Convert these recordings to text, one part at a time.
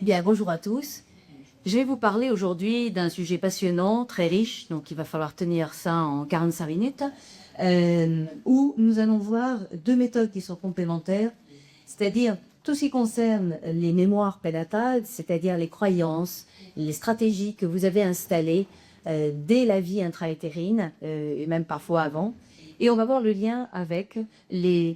Bien, bonjour à tous. Je vais vous parler aujourd'hui d'un sujet passionnant, très riche, donc il va falloir tenir ça en 45 minutes, où nous allons voir deux méthodes qui sont complémentaires, c'est-à-dire tout ce qui concerne les mémoires pénatales, c'est-à-dire les croyances, les stratégies que vous avez installées dès la vie intra-utérine, et même parfois avant. Et on va voir le lien avec les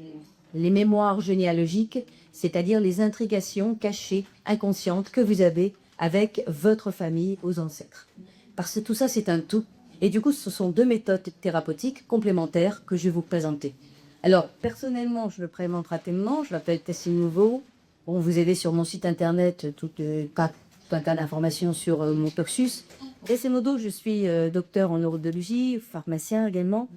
mémoires généalogiques, c'est-à-dire les intrigations cachées, inconscientes que vous avez avec votre famille aux ancêtres. Parce que tout ça, c'est un tout. Et du coup, ce sont deux méthodes thérapeutiques complémentaires que je vais vous présenter. Alors, personnellement, je me présente rapidement. Je m'appelle Tessie Nouveau. Bon, vous avez sur mon site internet tout un tas d'informations sur mon cursus. Grosso modo, je suis docteur en neurologie, pharmacien également.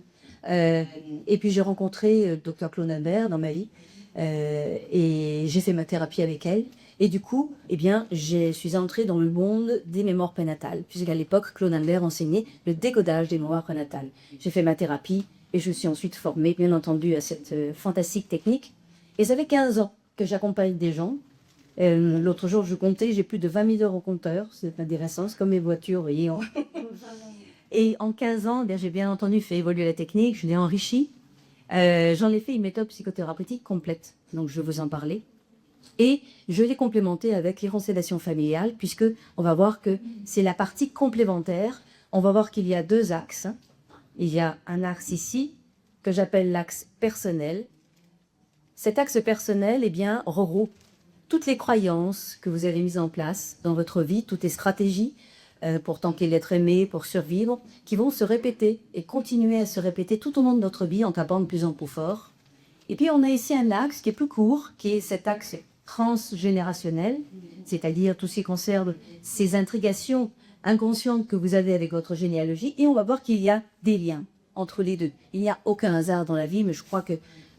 Et puis j'ai rencontré Dr Claude Imbert dans ma vie et j'ai fait ma thérapie avec elle. Et du coup, eh bien, je suis entrée dans le monde des mémoires prénatales, puisqu'à l'époque, Claude Imbert enseignait le décodage des mémoires prénatales. J'ai fait ma thérapie et je suis ensuite formée, bien entendu, à cette fantastique technique. Et ça fait 15 ans que j'accompagne des gens. L'autre jour, je comptais, j'ai plus de 20 000 heures au compteur. C'est intéressant, c'est comme mes voitures, vous voyez. Et en 15 ans, j'ai bien entendu fait évoluer la technique, je l'ai enrichie. J'en ai fait une méthode psychothérapeutique complète, donc je vais vous en parler. Et je l'ai complémentée avec les constellations familiales, puisque on va voir que c'est la partie complémentaire. On va voir qu'il y a deux axes. Il y a un axe ici, que j'appelle l'axe personnel. Cet axe personnel, eh bien, regroupe toutes les croyances que vous avez mises en place dans votre vie, toutes les stratégies, pour tanker l'être aimé, pour survivre, qui vont se répéter et continuer à se répéter tout au long de notre vie en tapant de plus en plus fort. Et puis on a ici un axe qui est plus court, qui est cet axe transgénérationnel, c'est-à-dire tout ce qui concerne ces intrigations inconscientes que vous avez avec votre généalogie. Et on va voir qu'il y a des liens entre les deux. Il n'y a aucun hasard dans la vie, mais je crois que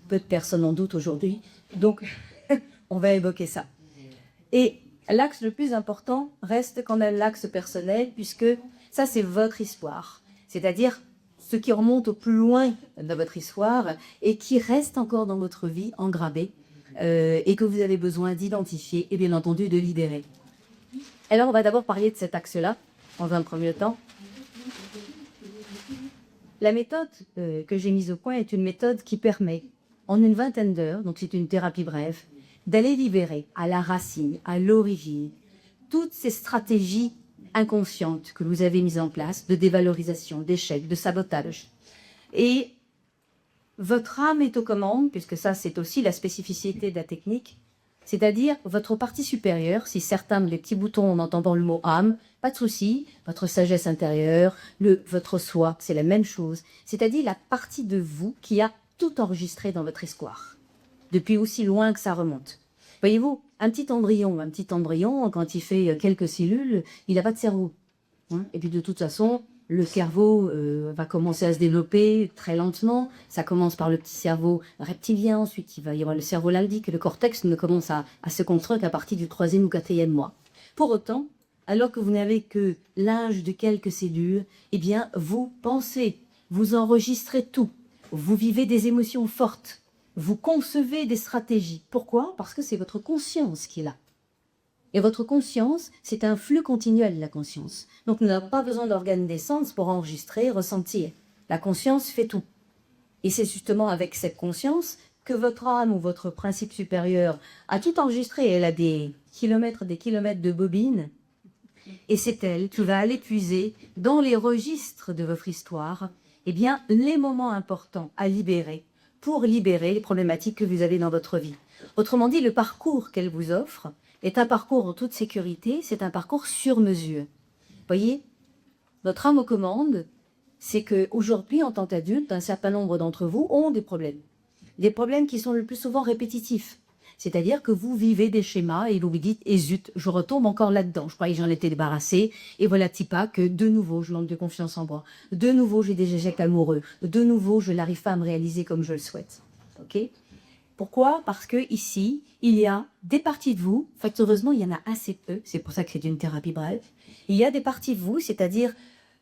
peu de personnes en doutent aujourd'hui. Donc, on va évoquer ça. Et l'axe le plus important reste quand même l'axe personnel, puisque ça, c'est votre histoire. C'est-à-dire ce qui remonte au plus loin de votre histoire et qui reste encore dans votre vie engravé et que vous avez besoin d'identifier et bien entendu de libérer. Alors, on va d'abord parler de cet axe-là, dans un premier temps. La méthode que j'ai mise au point est une méthode qui permet, en une vingtaine d'heures, donc c'est une thérapie brève, d'aller libérer à la racine, à l'origine, toutes ces stratégies inconscientes que vous avez mises en place, de dévalorisation, d'échec, de sabotage. Et votre âme est aux commandes, puisque ça c'est aussi la spécificité de la technique, c'est-à-dire votre partie supérieure, si certains des petits boutons en entendant le mot âme, pas de souci, votre sagesse intérieure, votre soi, c'est la même chose, c'est-à-dire la partie de vous qui a tout enregistré dans votre histoire, depuis aussi loin que ça remonte. Voyez-vous, un petit embryon, quand il fait quelques cellules, il n'a pas de cerveau. Hein, et puis de toute façon, le cerveau va commencer à se développer très lentement. Ça commence par le petit cerveau reptilien, ensuite il va y avoir le cerveau limbique, le cortex ne commence à se construire qu'à partir du 3e ou 4e mois. Pour autant, alors que vous n'avez que l'âge de quelques cellules, eh bien, vous pensez, vous enregistrez tout, vous vivez des émotions fortes, vous concevez des stratégies. Pourquoi? Parce que c'est votre conscience qui est là. Et votre conscience, c'est un flux continuel, la conscience. Donc, nous n'avons pas besoin d'organes d'essence pour enregistrer, ressentir. La conscience fait tout. Et c'est justement avec cette conscience que votre âme ou votre principe supérieur a tout enregistré. Elle a des kilomètres de bobines. Et c'est elle qui va aller puiser dans les registres de votre histoire, eh bien, les moments importants à libérer pour libérer les problématiques que vous avez dans votre vie. Autrement dit, le parcours qu'elle vous offre est un parcours en toute sécurité, c'est un parcours sur mesure. Voyez, notre âme aux commandes, c'est qu'aujourd'hui, en tant qu'adulte, un certain nombre d'entre vous ont des problèmes. Des problèmes qui sont le plus souvent répétitifs. C'est-à-dire que vous vivez des schémas et vous vous dites, et zut, je retombe encore là-dedans. Je croyais que j'en étais débarrassée. Et voilà, pas que de nouveau, je manque de confiance en moi. De nouveau, j'ai des échecs amoureux. De nouveau, je n'arrive pas à me réaliser comme je le souhaite. Ok ? Pourquoi? Parce que ici, il y a des parties de vous, en fait, heureusement, il y en a assez peu, c'est pour ça que c'est une thérapie brève. Il y a des parties de vous, c'est-à-dire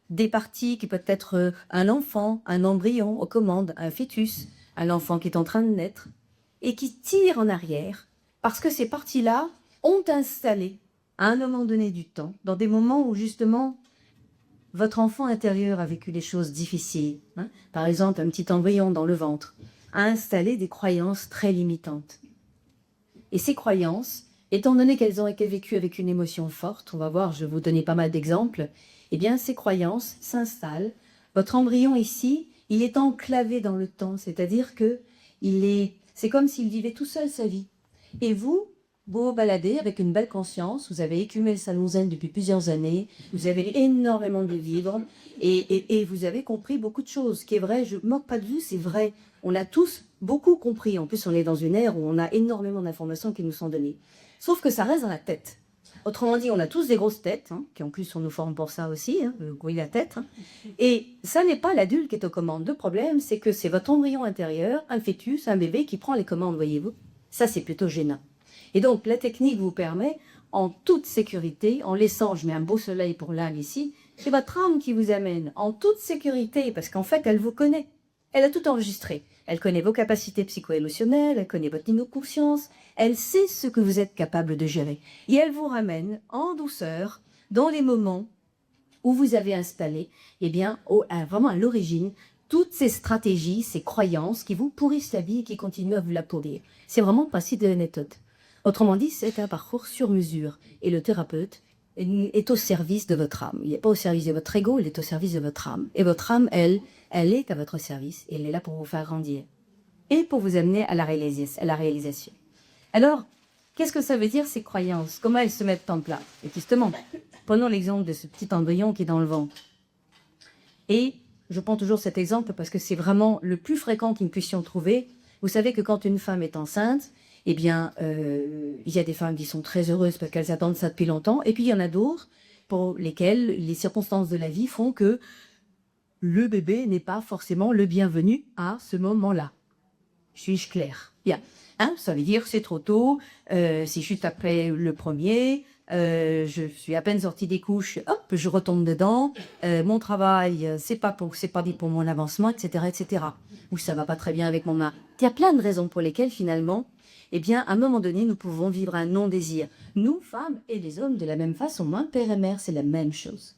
des parties qui peuvent être un enfant, un embryon aux commandes, un fœtus, un enfant qui est en train de naître, et qui tirent en arrière, parce que ces parties-là ont installé à un moment donné du temps, dans des moments où justement votre enfant intérieur a vécu des choses difficiles, hein, par exemple un petit embryon dans le ventre, a installé des croyances très limitantes. Et ces croyances, étant donné qu'elles ont été vécues avec une émotion forte, on va voir, je vais vous donner pas mal d'exemples, eh bien ces croyances s'installent. Votre embryon ici, il est enclavé dans le temps, c'est-à-dire que c'est comme s'il vivait tout seul sa vie. Et vous vous baladez avec une belle conscience, vous avez écumé le salon zen depuis plusieurs années, vous avez énormément de vivres et vous avez compris beaucoup de choses. Ce qui est vrai, je ne moque pas de vous, c'est vrai. On a tous beaucoup compris. En plus, on est dans une ère où on a énormément d'informations qui nous sont données. Sauf que ça reste dans la tête. Autrement dit, on a tous des grosses têtes, hein, qui en plus on nous forme pour ça aussi, hein, oui, la tête. Hein. Et ça n'est pas l'adulte qui est aux commandes. Le problème, c'est que c'est votre embryon intérieur, un fœtus, un bébé qui prend les commandes, voyez-vous. Ça, c'est plutôt gênant. Et donc, la technique vous permet, en toute sécurité, en laissant, je mets un beau soleil pour l'âme ici, c'est votre âme qui vous amène en toute sécurité, parce qu'en fait, elle vous connaît. Elle a tout enregistré. Elle connaît vos capacités psycho-émotionnelles, elle connaît votre niveau de conscience, elle sait ce que vous êtes capable de gérer. Et elle vous ramène en douceur dans les moments où vous avez installé, eh bien, vraiment à l'origine, toutes ces stratégies, ces croyances qui vous pourrissent la vie et qui continuent à vous la pourrir. C'est vraiment le principe de la méthode. Autrement dit, c'est un parcours sur mesure. Et le thérapeute est au service de votre âme. Il n'est pas au service de votre ego, il est au service de votre âme. Et votre âme, elle est à votre service. Et elle est là pour vous faire grandir. Et pour vous amener à la réalisation. Alors, qu'est-ce que ça veut dire, ces croyances? Comment elles se mettent en place? Et justement, prenons l'exemple de ce petit embryon qui est dans le ventre. Et je prends toujours cet exemple parce que c'est vraiment le plus fréquent que nous puissions trouver. Vous savez que quand une femme est enceinte, eh bien, il y a des femmes qui sont très heureuses parce qu'elles attendent ça depuis longtemps. Et puis, il y en a d'autres pour lesquelles les circonstances de la vie font que le bébé n'est pas forcément le bienvenu à ce moment-là. Suis-je claire? Bien. Hein, ça veut dire que c'est trop tôt, c'est juste après le premier, je suis à peine sortie des couches, hop, je retombe dedans, mon travail, c'est pas dit pour mon avancement, etc., etc. Ou ça va pas très bien avec mon mari. Il y a plein de raisons pour lesquelles, finalement, eh bien, à un moment donné, nous pouvons vivre un non-désir. Nous, femmes et les hommes, de la même façon, hein, père et mère, c'est la même chose.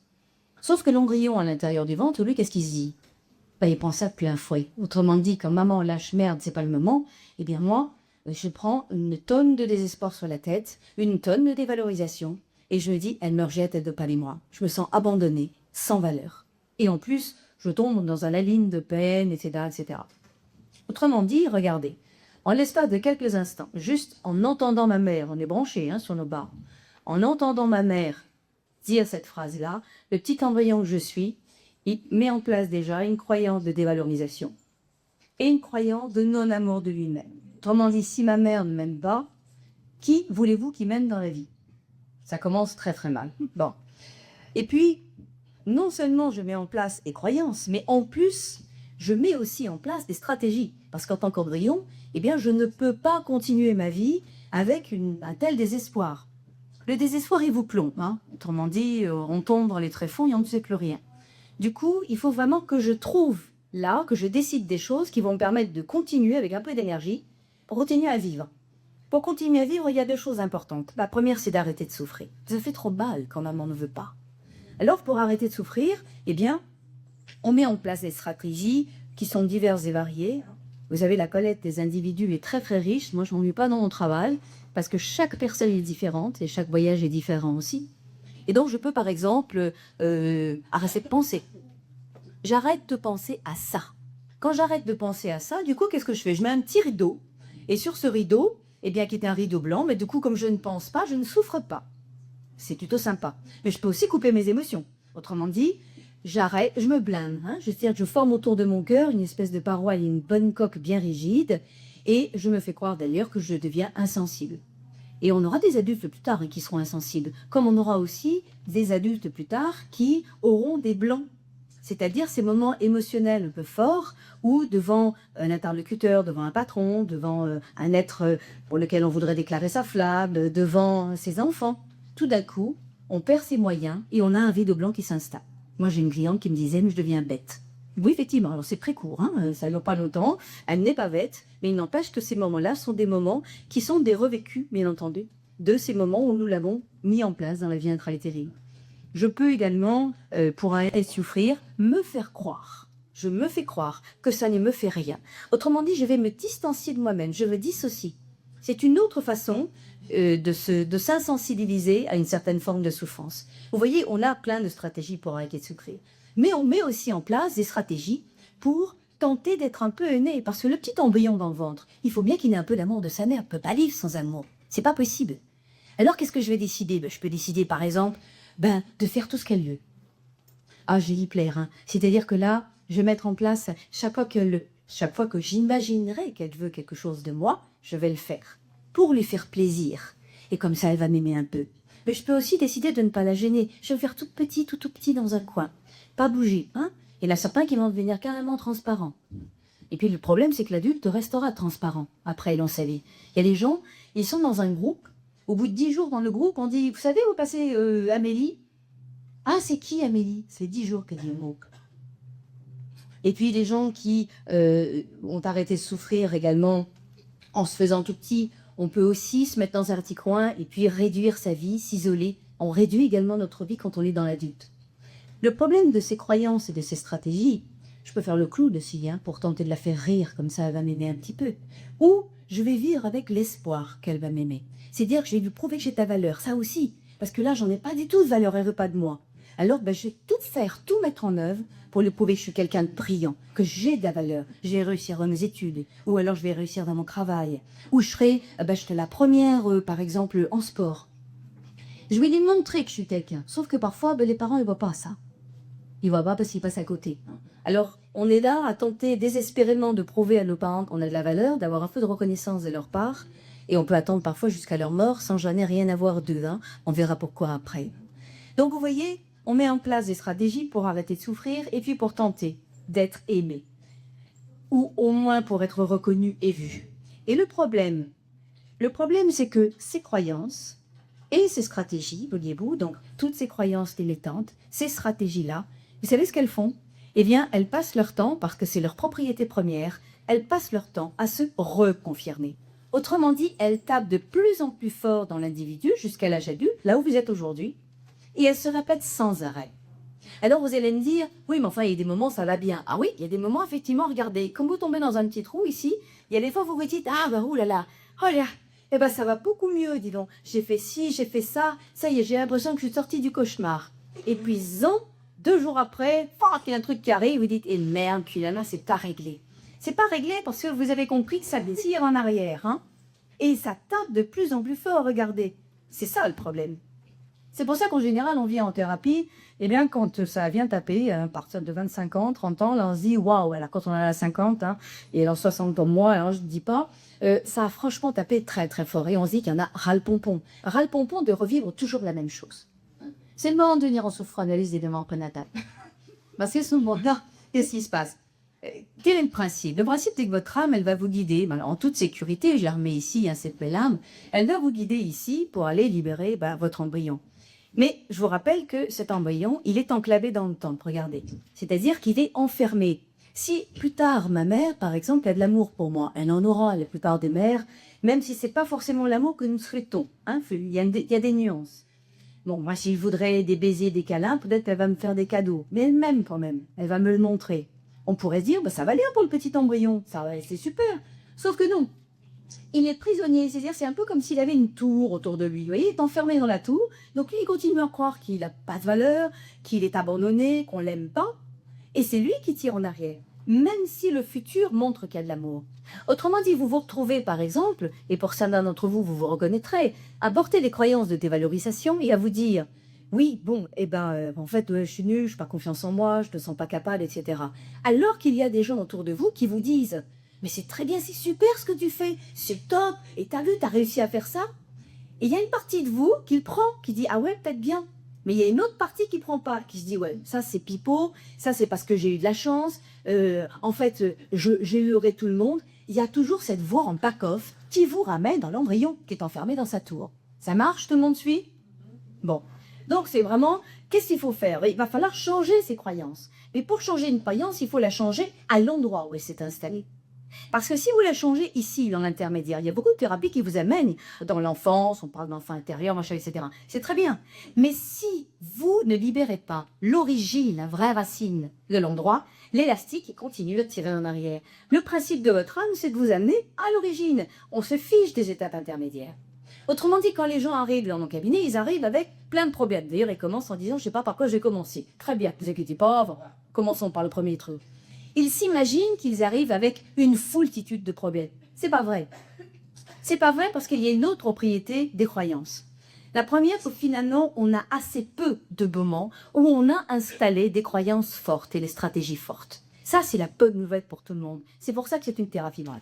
Sauf que l'embryon à l'intérieur du ventre, lui, qu'est-ce qu'il se dit? Ben, il pense ça depuis un fouet. Autrement dit, quand maman lâche merde, c'est pas le moment, eh bien moi, je prends une tonne de désespoir sur la tête, une tonne de dévalorisation, et je me dis, elle me rejette, elle ne veut pas les moi. Je me sens abandonnée, sans valeur. Et en plus, je tombe dans un laline de peine, etc., etc. Autrement dit, regardez, en l'espace de quelques instants, juste en entendant ma mère, on est branché hein, sur nos barres, en entendant ma mère dire cette phrase-là, le petit embryon que je suis, il met en place déjà une croyance de dévalorisation et une croyance de non-amour de lui-même. Autrement dit, si ma mère ne m'aime pas, qui voulez-vous qui m'aime dans la vie? Ça commence très très mal. Bon. Et puis, non seulement je mets en place des croyances, mais en plus, je mets aussi en place des stratégies. Parce qu'en tant qu'embryon, eh bien, je ne peux pas continuer ma vie avec un tel désespoir. Le désespoir, il vous plombe. Hein. Autrement dit, on tombe dans les tréfonds et on ne sait plus rien. Du coup, il faut vraiment que je trouve là, que je décide des choses qui vont me permettre de continuer avec un peu d'énergie pour continuer à vivre. Pour continuer à vivre, il y a deux choses importantes. La première, c'est d'arrêter de souffrir. Ça fait trop mal quand maman ne veut pas. Alors, pour arrêter de souffrir, eh bien, on met en place des stratégies qui sont diverses et variées. Vous savez, la collecte des individus est très très riche. Moi, je ne m'ennuie pas dans mon travail parce que chaque personne est différente et chaque voyage est différent aussi. Et donc, je peux, par exemple, arrêter de penser. J'arrête de penser à ça. Quand j'arrête de penser à ça, du coup, qu'est-ce que je fais? Je mets un petit rideau. Et sur ce rideau, eh bien, qui est un rideau blanc, mais du coup, comme je ne pense pas, je ne souffre pas. C'est plutôt sympa. Mais je peux aussi couper mes émotions. Autrement dit, j'arrête, je me blinde. Hein, c'est-à-dire que je forme autour de mon cœur une espèce de paroi et une bonne coque bien rigide. Et je me fais croire d'ailleurs que je deviens insensible. Et on aura des adultes plus tard hein, qui seront insensibles. Comme on aura aussi des adultes plus tard qui auront des blancs. C'est-à-dire ces moments émotionnels un peu forts où devant un interlocuteur, devant un patron, devant un être pour lequel on voudrait déclarer sa flamme, devant ses enfants, tout d'un coup, on perd ses moyens et on a un rideau blanc qui s'installe. Moi, j'ai une cliente qui me disait « mais je deviens bête ». Oui, effectivement, alors c'est très court, hein, ça ne dure pas longtemps, elle n'est pas bête, mais il n'empêche que ces moments-là sont des moments qui sont des revécus, bien entendu. de ces moments où nous l'avons mis en place dans la vie intra-utérine. Je peux également, pour arrêter de souffrir, me faire croire. Je me fais croire que ça ne me fait rien. Autrement dit, je vais me distancier de moi-même, je me dissocie. C'est une autre façon de s'insensibiliser à une certaine forme de souffrance. Vous voyez, on a plein de stratégies pour arrêter de souffrir. Mais on met aussi en place des stratégies pour tenter d'être un peu aîné. Parce que le petit embryon dans le ventre, il faut bien qu'il ait un peu d'amour de sa mère. Il ne peut pas vivre sans amour. C'est pas possible. Alors, qu'est-ce que je vais décider? Je peux décider, par exemple, de faire tout ce qu'elle veut. Ah, je vais y plaire. Hein. C'est-à-dire que là, je vais mettre en place, chaque fois que j'imaginerai qu'elle veut quelque chose de moi, je vais le faire. Pour lui faire plaisir. Et comme ça, elle va m'aimer un peu. Mais je peux aussi décider de ne pas la gêner. Je vais le faire tout petit dans un coin. Pas bouger. Hein. Il y en a certains qui vont devenir carrément transparents. Et puis le problème, c'est que l'adulte restera transparent après dans sa vie. Il y a des gens, ils sont dans un groupe. Au bout de 10 jours dans le groupe, on dit, vous savez où passez Amélie? Ah, c'est qui Amélie? C'est 10 jours qu'elle dit le mot. Et puis les gens qui ont arrêté de souffrir également en se faisant tout petit, on peut aussi se mettre dans un petit coin et puis réduire sa vie, s'isoler. On réduit également notre vie quand on est dans l'adulte. Le problème de ces croyances et de ces stratégies, je peux faire le clou dessus pour tenter de la faire rire, comme ça elle va m'aimer un petit peu. Ou je vais vivre avec l'espoir qu'elle va m'aimer. C'est-à-dire que je vais lui prouver que j'ai ta valeur, ça aussi. Parce que là, j'en ai pas du tout de valeur, elle ne veut pas de moi. Alors, je vais tout faire, tout mettre en œuvre pour lui prouver que je suis quelqu'un de brillant, que j'ai de la valeur. Je vais réussir dans mes études, ou alors je vais réussir dans mon travail, ou je serai la première, par exemple, en sport. Je vais lui montrer que je suis quelqu'un. Sauf que parfois, les parents, ils ne voient pas ça. Ils ne voient pas parce qu'ils passent à côté. Alors, on est là à tenter désespérément de prouver à nos parents qu'on a de la valeur, d'avoir un peu de reconnaissance de leur part, et on peut attendre parfois jusqu'à leur mort sans jamais rien avoir d'eux. Hein. On verra pourquoi après. Donc, vous voyez, on met en place des stratégies pour arrêter de souffrir et puis pour tenter d'être aimé. Ou au moins pour être reconnu et vu. Et le problème, c'est que ces croyances et ces stratégies, voyez-vous, donc toutes ces croyances dilettantes, ces stratégies-là, vous savez ce qu'elles font? Eh bien, elles passent leur temps, parce que c'est leur propriété première, elles passent leur temps à se reconfirmer. Autrement dit, elles tapent de plus en plus fort dans l'individu jusqu'à l'âge adulte, là où vous êtes aujourd'hui, et elles se répètent sans arrêt. Alors vous allez me dire, oui, mais enfin, il y a des moments, ça va bien. Ah oui, il y a des moments, effectivement, regardez, comme vous tombez dans un petit trou ici, il y a des fois où vous vous dites, ah, oulala, oh là, eh ben ça va beaucoup mieux, dis donc. J'ai fait ci, j'ai fait ça, ça y est, j'ai l'impression que je suis sortie du cauchemar. Et puis, 2 jours après, il y a un truc qui arrive, vous dites, merde, puis là, c'est pas réglé. C'est pas réglé parce que vous avez compris que ça tire en arrière, hein. Et ça tape de plus en plus fort, regardez. C'est ça le problème. C'est pour ça qu'en général, on vient en thérapie, et bien quand ça vient taper, à partir de 25 ans, 30 ans, là on se dit, waouh, alors quand on a la 50, hein, et alors 60 comme moi, alors je ne dis pas, ça a franchement tapé très très fort, et on se dit qu'il y en a ras-le-pompon. Ras-le-pompon de revivre toujours la même chose. C'est le moment de venir en souffre-analyse des demandes prénatales. Parce que ce moment-là, qu'est-ce qui se passe? Quel est le principe? Le principe, c'est que votre âme, elle va vous guider, en toute sécurité, je la remets ici, hein, cette belle âme, elle va vous guider ici pour aller libérer votre embryon. Mais je vous rappelle que cet embryon, il est enclavé dans le temps, regardez. C'est-à-dire qu'il est enfermé. Si plus tard, ma mère, par exemple, a de l'amour pour moi, elle en aura la plupart des mères, même si c'est pas forcément l'amour que nous souhaitons. Hein, il y a des nuances. Bon, moi, si je voudrais des baisers, des câlins, peut-être qu'elle va me faire des cadeaux. Mais elle-même, quand même, elle va me le montrer. On pourrait se dire, ça va bien pour le petit embryon, c'est super. Sauf que non. Il est prisonnier, c'est-à-dire c'est un peu comme s'il avait une tour autour de lui. Vous voyez, il est enfermé dans la tour, donc lui, il continue à croire qu'il n'a pas de valeur, qu'il est abandonné, qu'on l'aime pas, et c'est lui qui tire en arrière, même si le futur montre qu'il y a de l'amour. Autrement dit, vous vous retrouvez, par exemple, et pour certains d'entre vous, vous vous reconnaîtrez, à porter des croyances de dévalorisation et à vous dire, oui, bon, en fait, je suis nulle, je n'ai pas confiance en moi, je ne me sens pas capable, etc. Alors qu'il y a des gens autour de vous qui vous disent, mais c'est très bien, c'est super ce que tu fais, c'est top, et t'as vu, t'as réussi à faire ça. Et il y a une partie de vous qui le prend, qui dit, ah ouais, peut-être bien. Mais il y a une autre partie qui ne prend pas, qui se dit, ouais, ça c'est pipeau, ça c'est parce que j'ai eu de la chance, en fait, j'ai eu tout le monde. Il y a toujours cette voix en back-off qui vous ramène dans l'embryon qui est enfermé dans sa tour. Ça marche, tout le monde suit? Bon, donc c'est vraiment, qu'est-ce qu'il faut faire? Il va falloir changer ses croyances. Mais pour changer une croyance, il faut la changer à l'endroit où elle s'est installée. Parce que si vous la changez ici, dans l'intermédiaire, il y a beaucoup de thérapies qui vous amènent dans l'enfance, on parle d'enfant intérieur, machin, etc. C'est très bien. Mais si vous ne libérez pas l'origine, la vraie racine de l'endroit, l'élastique il continue de tirer en arrière. Le principe de votre âme, c'est de vous amener à l'origine. On se fiche des étapes intermédiaires. Autrement dit, quand les gens arrivent dans mon cabinet, ils arrivent avec plein de problèmes. D'ailleurs, ils commencent en disant, je ne sais pas par quoi j'ai commencé. Très bien, ne vous inquiétez pas, commençons par le premier truc. Ils s'imaginent qu'ils arrivent avec une foultitude de problèmes. C'est pas vrai. C'est pas vrai parce qu'il y a une autre propriété des croyances. La première, c'est que finalement, on a assez peu de moments où on a installé des croyances fortes et des stratégies fortes. Ça, c'est la bonne nouvelle pour tout le monde. C'est pour ça que c'est une thérapie brève.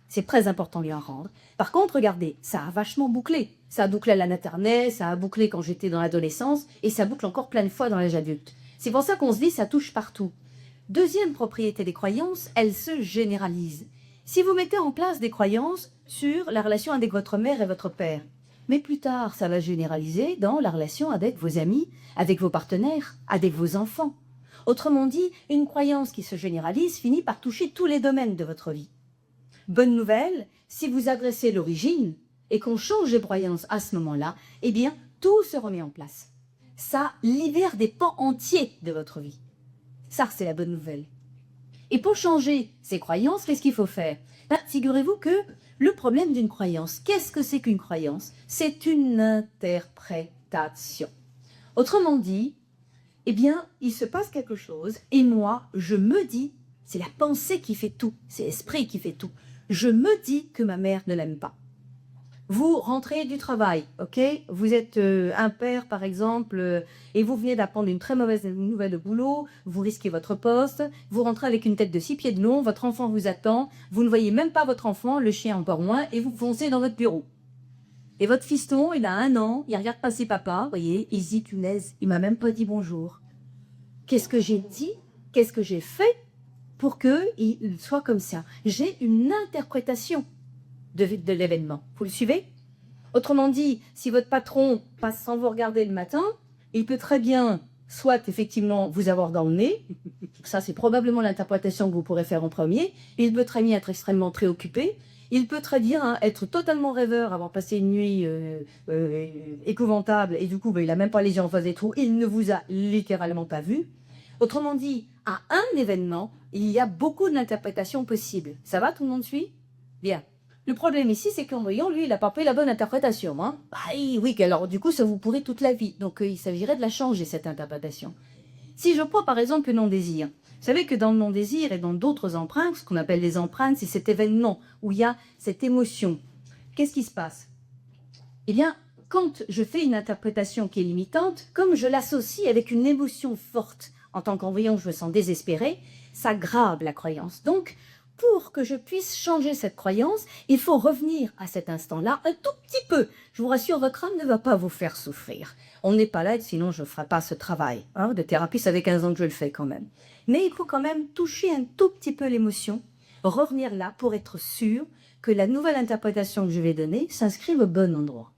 C'est très important de lui en rendre. Par contre, regardez, ça a vachement bouclé. Ça a bouclé à la maternelle, ça a bouclé quand j'étais dans l'adolescence, et ça boucle encore plein de fois dans l'âge adulte. C'est pour ça qu'on se dit, ça touche partout. Deuxième propriété des croyances, elles se généralisent. Si vous mettez en place des croyances sur la relation avec votre mère et votre père, mais plus tard, ça va généraliser dans la relation avec vos amis, avec vos partenaires, avec vos enfants. Autrement dit, une croyance qui se généralise finit par toucher tous les domaines de votre vie. Bonne nouvelle, si vous adressez l'origine et qu'on change les croyances à ce moment-là, eh bien, tout se remet en place. Ça libère des pans entiers de votre vie. Ça, c'est la bonne nouvelle. Et pour changer ces croyances, qu'est-ce qu'il faut faire? Figurez-vous que le problème d'une croyance, qu'est-ce que c'est qu'une croyance? C'est une interprétation. Autrement dit, eh bien, il se passe quelque chose et moi, je me dis, c'est la pensée qui fait tout, c'est l'esprit qui fait tout. Je me dis que ma mère ne l'aime pas. Vous rentrez du travail, ok? Vous êtes un père, par exemple, et vous venez d'apprendre une très mauvaise nouvelle de boulot, vous risquez votre poste, vous rentrez avec une tête de 6 pieds de long, votre enfant vous attend, vous ne voyez même pas votre enfant, le chien encore moins, et vous foncez dans votre bureau. Et votre fiston, il a 1 an, il regarde passer papa, vous voyez, il se dit, punaise, il m'a même pas dit bonjour. Qu'est-ce que j'ai dit? Qu'est-ce que j'ai fait pour qu'il soit comme ça? J'ai une interprétation de l'événement. Vous le suivez? Autrement dit, si votre patron passe sans vous regarder le matin, il peut très bien, soit effectivement vous avoir dans le nez, ça c'est probablement l'interprétation que vous pourrez faire en premier, il peut très bien être extrêmement préoccupé, il peut très bien être totalement rêveur, avoir passé une nuit épouvantable, et du coup il n'a même pas les yeux en face des trous, il ne vous a littéralement pas vu. Autrement dit, à un événement, il y a beaucoup d'interprétations possibles. Ça va, tout le monde suit? Bien. Le problème ici, c'est qu'en voyant, lui, il n'a pas pris la bonne interprétation. Hein. Bah, oui, alors du coup, ça vous pourrit toute la vie. Donc, il s'agirait de la changer, cette interprétation. Si je prends par exemple le non-désir, vous savez que dans le non-désir et dans d'autres empreintes, ce qu'on appelle les empreintes, c'est cet événement où il y a cette émotion. Qu'est-ce qui se passe? Eh bien, quand je fais une interprétation qui est limitante, comme je l'associe avec une émotion forte, en tant qu'envoyant, je me sens désespéré, ça grave la croyance. Donc, pour que je puisse changer cette croyance, il faut revenir à cet instant-là un tout petit peu. Je vous rassure, votre âme ne va pas vous faire souffrir. On n'est pas là, sinon je ne ferai pas ce travail. Hein, de thérapie, ça fait 15 ans que je le fais quand même. Mais il faut quand même toucher un tout petit peu l'émotion, revenir là pour être sûr que la nouvelle interprétation que je vais donner s'inscrive au bon endroit.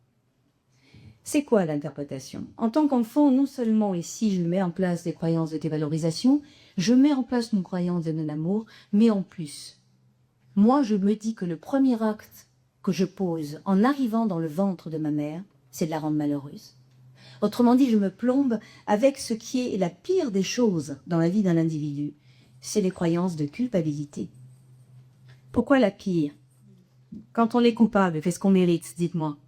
C'est quoi l'interprétation? En tant qu'enfant, non seulement ici je mets en place des croyances de dévalorisation, je mets en place une croyance de non-amour, mais en plus, moi je me dis que le premier acte que je pose en arrivant dans le ventre de ma mère, c'est de la rendre malheureuse. Autrement dit, je me plombe avec ce qui est la pire des choses dans la vie d'un individu, c'est les croyances de culpabilité. Pourquoi la pire? Quand on est coupable, qu'est-ce qu'on mérite, dites-moi?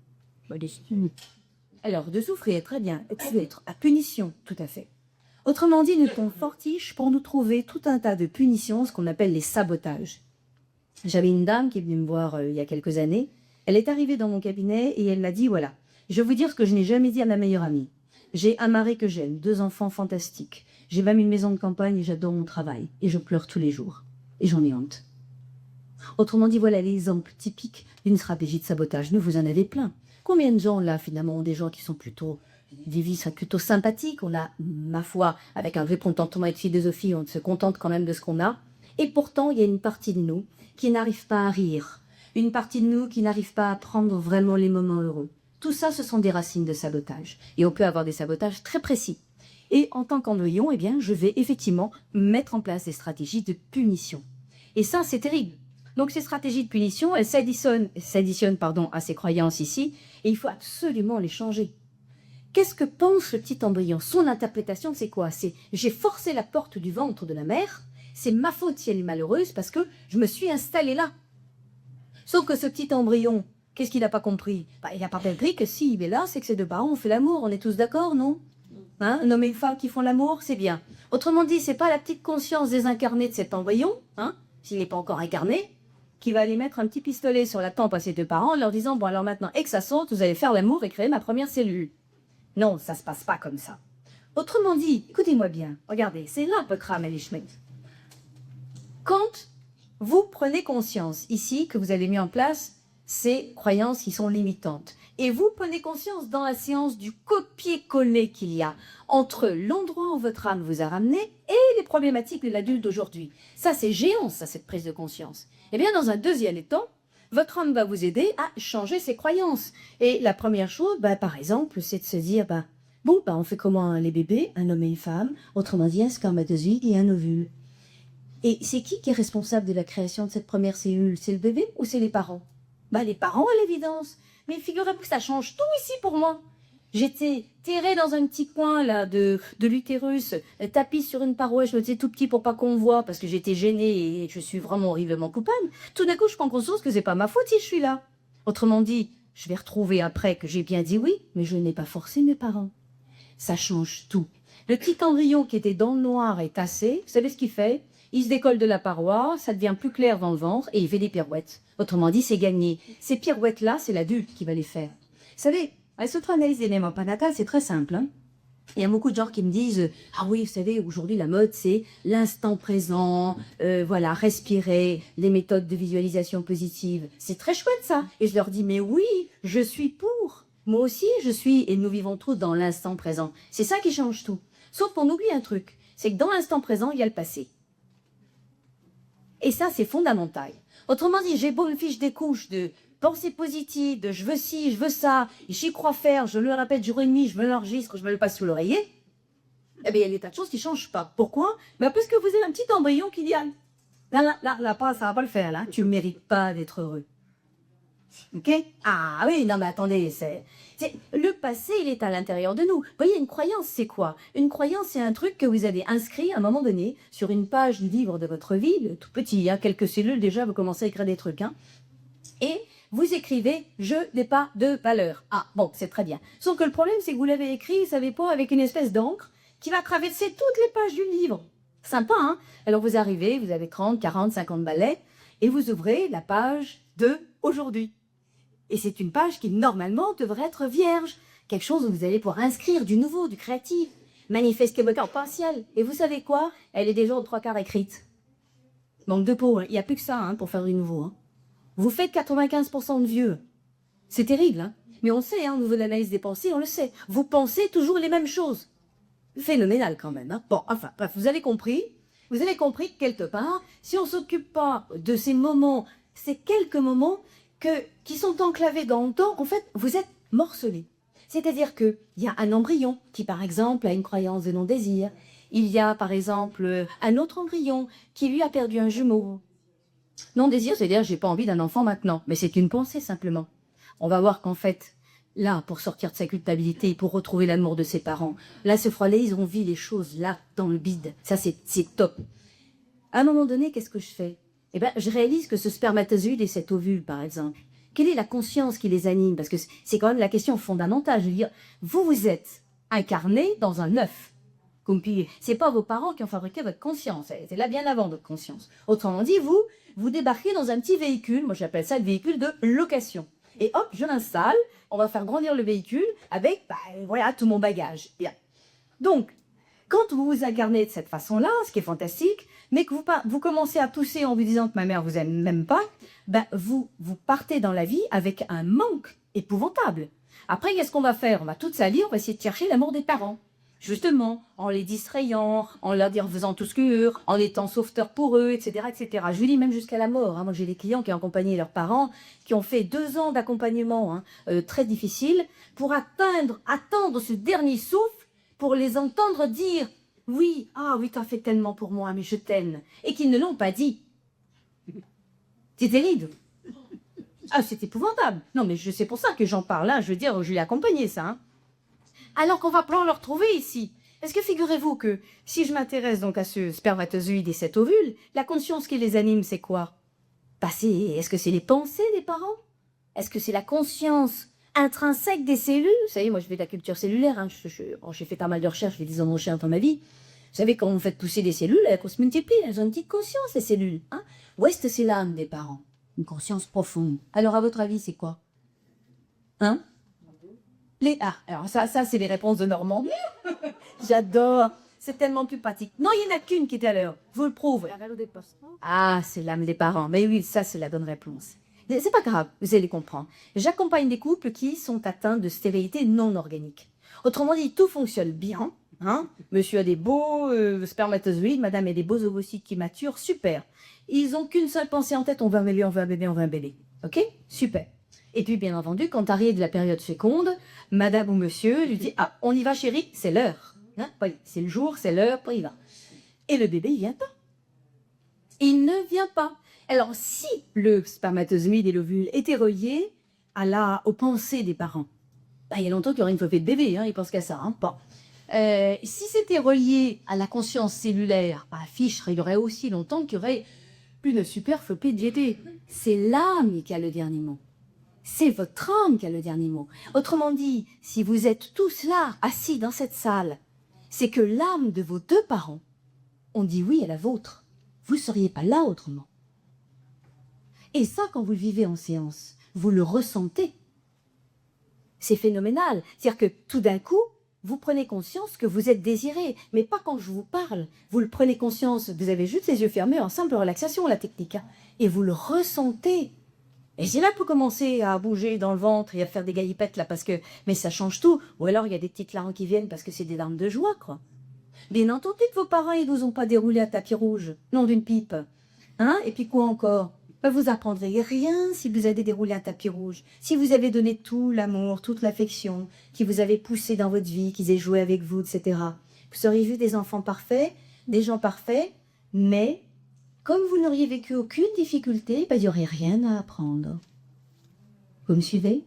Alors, de souffrir, très bien, être à punition, tout à fait. Autrement dit, nous sommes fortiches pour nous trouver tout un tas de punitions, ce qu'on appelle les sabotages. J'avais une dame qui est venue me voir il y a quelques années. Elle est arrivée dans mon cabinet et elle m'a dit, voilà, je vais vous dire ce que je n'ai jamais dit à ma meilleure amie. J'ai un mari que j'aime, 2 enfants fantastiques. J'ai même une maison de campagne et j'adore mon travail. Et je pleure tous les jours. Et j'en ai honte. Autrement dit, voilà l'exemple typique d'une stratégie de sabotage. Nous, vous en avez plein. Combien de gens, là, finalement, ont des gens qui sont plutôt... des vies plutôt sympathiques, on a, ma foi, avec un vrai contentement et de philosophie, on se contente quand même de ce qu'on a. Et pourtant, il y a une partie de nous qui n'arrive pas à rire, une partie de nous qui n'arrive pas à prendre vraiment les moments heureux. Tout ça, ce sont des racines de sabotage. Et on peut avoir des sabotages très précis. Et en tant qu'envoyant, eh bien, je vais effectivement mettre en place des stratégies de punition. Et ça, c'est terrible. Donc ces stratégies de punition, elles s'additionnent à ces croyances ici, et il faut absolument les changer. Qu'est-ce que pense le petit embryon? Son interprétation, c'est quoi? C'est j'ai forcé la porte du ventre de la mère, c'est ma faute si elle est malheureuse parce que je me suis installée là. Sauf que ce petit embryon, qu'est-ce qu'il n'a pas compris? Il n'a pas compris que s'il est là, c'est que ces deux parents ont fait l'amour. On est tous d'accord, non? Hein, un homme et une femme qui font l'amour, c'est bien. Autrement dit, c'est pas la petite conscience désincarnée de cet embryon, hein, s'il n'est pas encore incarné, qui va aller mettre un petit pistolet sur la tempe à ses deux parents en leur disant, bon alors maintenant, et que ça saute, vous allez faire l'amour et créer ma première cellule. Non, ça se passe pas comme ça. Autrement dit, écoutez-moi bien, regardez, c'est là un peu Kram et Schmitt. Quand vous prenez conscience ici que vous avez mis en place ces croyances qui sont limitantes, et vous prenez conscience dans la séance du copier-coller qu'il y a entre l'endroit où votre âme vous a ramené et les problématiques de l'adulte d'aujourd'hui. Ça, c'est géant, ça, cette prise de conscience. Eh bien, dans un deuxième temps, votre âme va vous aider à changer ses croyances. Et la première chose, par exemple, c'est de se dire, on fait comment les bébés, un homme et une femme, autrement dit un spermatozoïde et un ovule. Et c'est qui est responsable de la création de cette première cellule? C'est le bébé ou c'est les parents? Les parents à l'évidence. Mais figurez-vous que ça change tout ici pour moi. J'étais terrée dans un petit coin là de l'utérus, tapis sur une paroi, je me disais tout petit pour pas qu'on voit parce que j'étais gênée et je suis vraiment horriblement coupable. Tout d'un coup, je prends conscience que c'est pas ma faute si je suis là. Autrement dit, je vais retrouver après que j'ai bien dit oui, mais je n'ai pas forcé mes parents. Ça change tout. Le petit embryon qui était dans le noir et tassé, vous savez ce qu'il fait? Il se décolle de la paroi, ça devient plus clair dans le ventre et il fait des pirouettes. Autrement dit, c'est gagné. Ces pirouettes-là, c'est l'adulte qui va les faire. Vous savez, la socio-analyse d'éléments prénatales, c'est très simple. Hein. Il y a beaucoup de gens qui me disent « Ah oui, vous savez, aujourd'hui, la mode, c'est l'instant présent, respirer, les méthodes de visualisation positive. C'est très chouette, ça. » Et je leur dis « Mais oui, je suis pour. Moi aussi, je suis, et nous vivons tous dans l'instant présent. C'est ça qui change tout. Sauf qu'on oublie un truc, c'est que dans l'instant présent, il y a le passé. Et ça, c'est fondamental. Autrement dit, j'ai beau me fiche des couches de pensée positive, de je veux ci, je veux ça, j'y crois faire, je le répète jour et nuit, je me l'enregistre, je me le passe sous l'oreiller, eh bien, il y a des tas de choses qui ne changent pas. Pourquoi? Parce que vous avez un petit embryon qui dit là, ça va pas le faire, là. Tu ne mérites pas d'être heureux. Ok? Ah oui, non, mais attendez, le passé, il est à l'intérieur de nous. Vous voyez, une croyance, c'est quoi? Une croyance, c'est un truc que vous avez inscrit à un moment donné sur une page du livre de votre vie, tout petit, hein, quelques cellules déjà, vous commencez à écrire des trucs, hein, et vous écrivez « je n'ai pas de valeur ». Ah, bon, c'est très bien. Sauf que le problème, c'est que vous l'avez écrit, vous savez pas, avec une espèce d'encre qui va traverser toutes les pages du livre. Sympa, hein? Alors vous arrivez, vous avez 30, 40, 50 balais, et vous ouvrez la page de « aujourd'hui ». Et c'est une page qui, normalement, devrait être vierge. Quelque chose où vous allez pouvoir inscrire du nouveau, du créatif. Manifeste québécois partiel. Et vous savez quoi? Elle est déjà aux 3/4 écrite. Manque de peau, hein. Il n'y a plus que ça hein, pour faire du nouveau. Hein. Vous faites 95% de vieux. C'est terrible, hein. Mais on sait, hein, au niveau de l'analyse des pensées, on le sait. Vous pensez toujours les mêmes choses. Phénoménal quand même. Hein. Bon, enfin, bref, vous avez compris. Vous avez compris que quelque part, si on ne s'occupe pas de ces moments, ces quelques moments qui sont enclavés dans le temps, en fait, vous êtes morcelés. C'est-à-dire qu'il y a un embryon qui, par exemple, a une croyance de non-désir. Il y a, par exemple, un autre embryon qui, lui, a perdu un jumeau. Non-désir, c'est-à-dire, j'ai pas envie d'un enfant maintenant. Mais c'est une pensée, simplement. On va voir qu'en fait, là, pour sortir de sa culpabilité, pour retrouver l'amour de ses parents, là, ce fois-là, ils ont vu les choses, là, dans le bide. Ça, c'est top. À un moment donné, qu'est-ce que je fais? Eh bien, je réalise que ce spermatozoïde et cet ovule, par exemple, quelle est la conscience qui les anime? Parce que c'est quand même la question fondamentale. Je veux dire, vous êtes incarné dans un œuf. C'est pas vos parents qui ont fabriqué votre conscience. C'est là bien avant votre conscience. Autrement dit, vous débarquez dans un petit véhicule. Moi, j'appelle ça le véhicule de location. Et hop, je l'installe. On va faire grandir le véhicule avec, voilà, tout mon bagage. Bien. Donc, quand vous vous incarnez de cette façon-là, ce qui est fantastique, mais que vous commencez à tousser en vous disant que ma mère vous aime même pas, vous partez dans la vie avec un manque épouvantable. Après, qu'est-ce qu'on va faire? On va tout salir, on va essayer de chercher l'amour des parents. Justement, en les distrayant, en leur faisant tout ce qu'eux, en étant sauveteur pour eux, etc., etc. Je vous dis même jusqu'à la mort. Hein. Moi, j'ai des clients qui ont accompagné leurs parents, qui ont fait 2 ans d'accompagnement très difficile pour attendre ce dernier souffle pour les entendre dire « Oui, ah oui, tu as fait tellement pour moi, mais je t'aime » et qu'ils ne l'ont pas dit. C'est terrible. Ah, c'est épouvantable. Non, mais c'est pour ça que j'en parle, là. Je veux dire, je l'ai accompagné, ça. Hein. Alors qu'on va pas le retrouver ici. Est-ce que figurez-vous que si je m'intéresse donc à ce spermatozoïde et cet ovule, la conscience qui les anime, c'est quoi? Bah, est-ce que c'est les pensées des parents? Est-ce que c'est la conscience intrinsèque des cellules? Vous savez, moi, je fais de la culture cellulaire. Hein. J'ai fait pas mal de recherches, j'ai 10 ans de recherche dans ma vie. Vous savez, quand vous faites pousser des cellules, elles se multiplient. Elles ont une petite conscience, les cellules. Hein. Où est-ce que c'est l'âme des parents? Une conscience profonde. Alors, à votre avis, c'est quoi? Hein? Alors ça c'est les réponses de Normand. J'adore. C'est tellement plus pratique. Non, il n'y en a qu'une qui est à l'heure. Je vous le prouve. Ah, c'est l'âme des parents. Mais oui, ça, c'est la bonne réponse. C'est pas grave, vous allez comprendre. J'accompagne des couples qui sont atteints de stérilité non organique. Autrement dit, tout fonctionne bien. Hein? Monsieur a des beaux spermatozoïdes, madame a des beaux ovocytes qui maturent. Super. Ils n'ont qu'une seule pensée en tête, on veut un bébé, on veut un bébé, on veut un bébé. Ok? Super. Et puis, bien entendu, quand arrive la période féconde, madame ou monsieur lui dit « Ah, on y va chérie, c'est l'heure. Hein? C'est le jour, c'est l'heure, on y va. » Et le bébé, il vient pas. Il ne vient pas. Alors, si le spermatozoïde et l'ovule étaient reliés aux pensées des parents, bah, il y a longtemps qu'il y aurait une flopée de bébé, hein, ils pensent qu'à ça, hein, pas. Si c'était relié à la conscience cellulaire, bah, fiche, il y aurait aussi longtemps qu'il y aurait une super flopée de bébés. C'est l'âme qui a le dernier mot. C'est votre âme qui a le dernier mot. Autrement dit, si vous êtes tous là, assis dans cette salle, c'est que l'âme de vos deux parents ont dit oui à la vôtre. Vous ne seriez pas là autrement. Et ça, quand vous le vivez en séance, vous le ressentez. C'est phénoménal. C'est-à-dire que tout d'un coup, vous prenez conscience que vous êtes désiré. Mais pas quand je vous parle. Vous le prenez conscience, vous avez juste les yeux fermés en simple relaxation, la technique. Hein, et vous le ressentez. Et c'est là que vous commencez à bouger dans le ventre et à faire des galipettes, là, parce que... Mais ça change tout. Ou alors, il y a des petites larmes qui viennent parce que c'est des larmes de joie, quoi. Bien entendu que vos parents, ils vous ont pas déroulé à tapis rouge, non d'une pipe. Hein? Et puis quoi encore? Vous apprendrez rien si vous avez déroulé un tapis rouge. Si vous avez donné tout l'amour, toute l'affection, qui vous avez poussé dans votre vie, qu'ils aient joué avec vous, etc. Vous seriez vu des enfants parfaits, des gens parfaits, mais... Comme vous n'auriez vécu aucune difficulté, il n'y aurait rien à apprendre. Vous me suivez?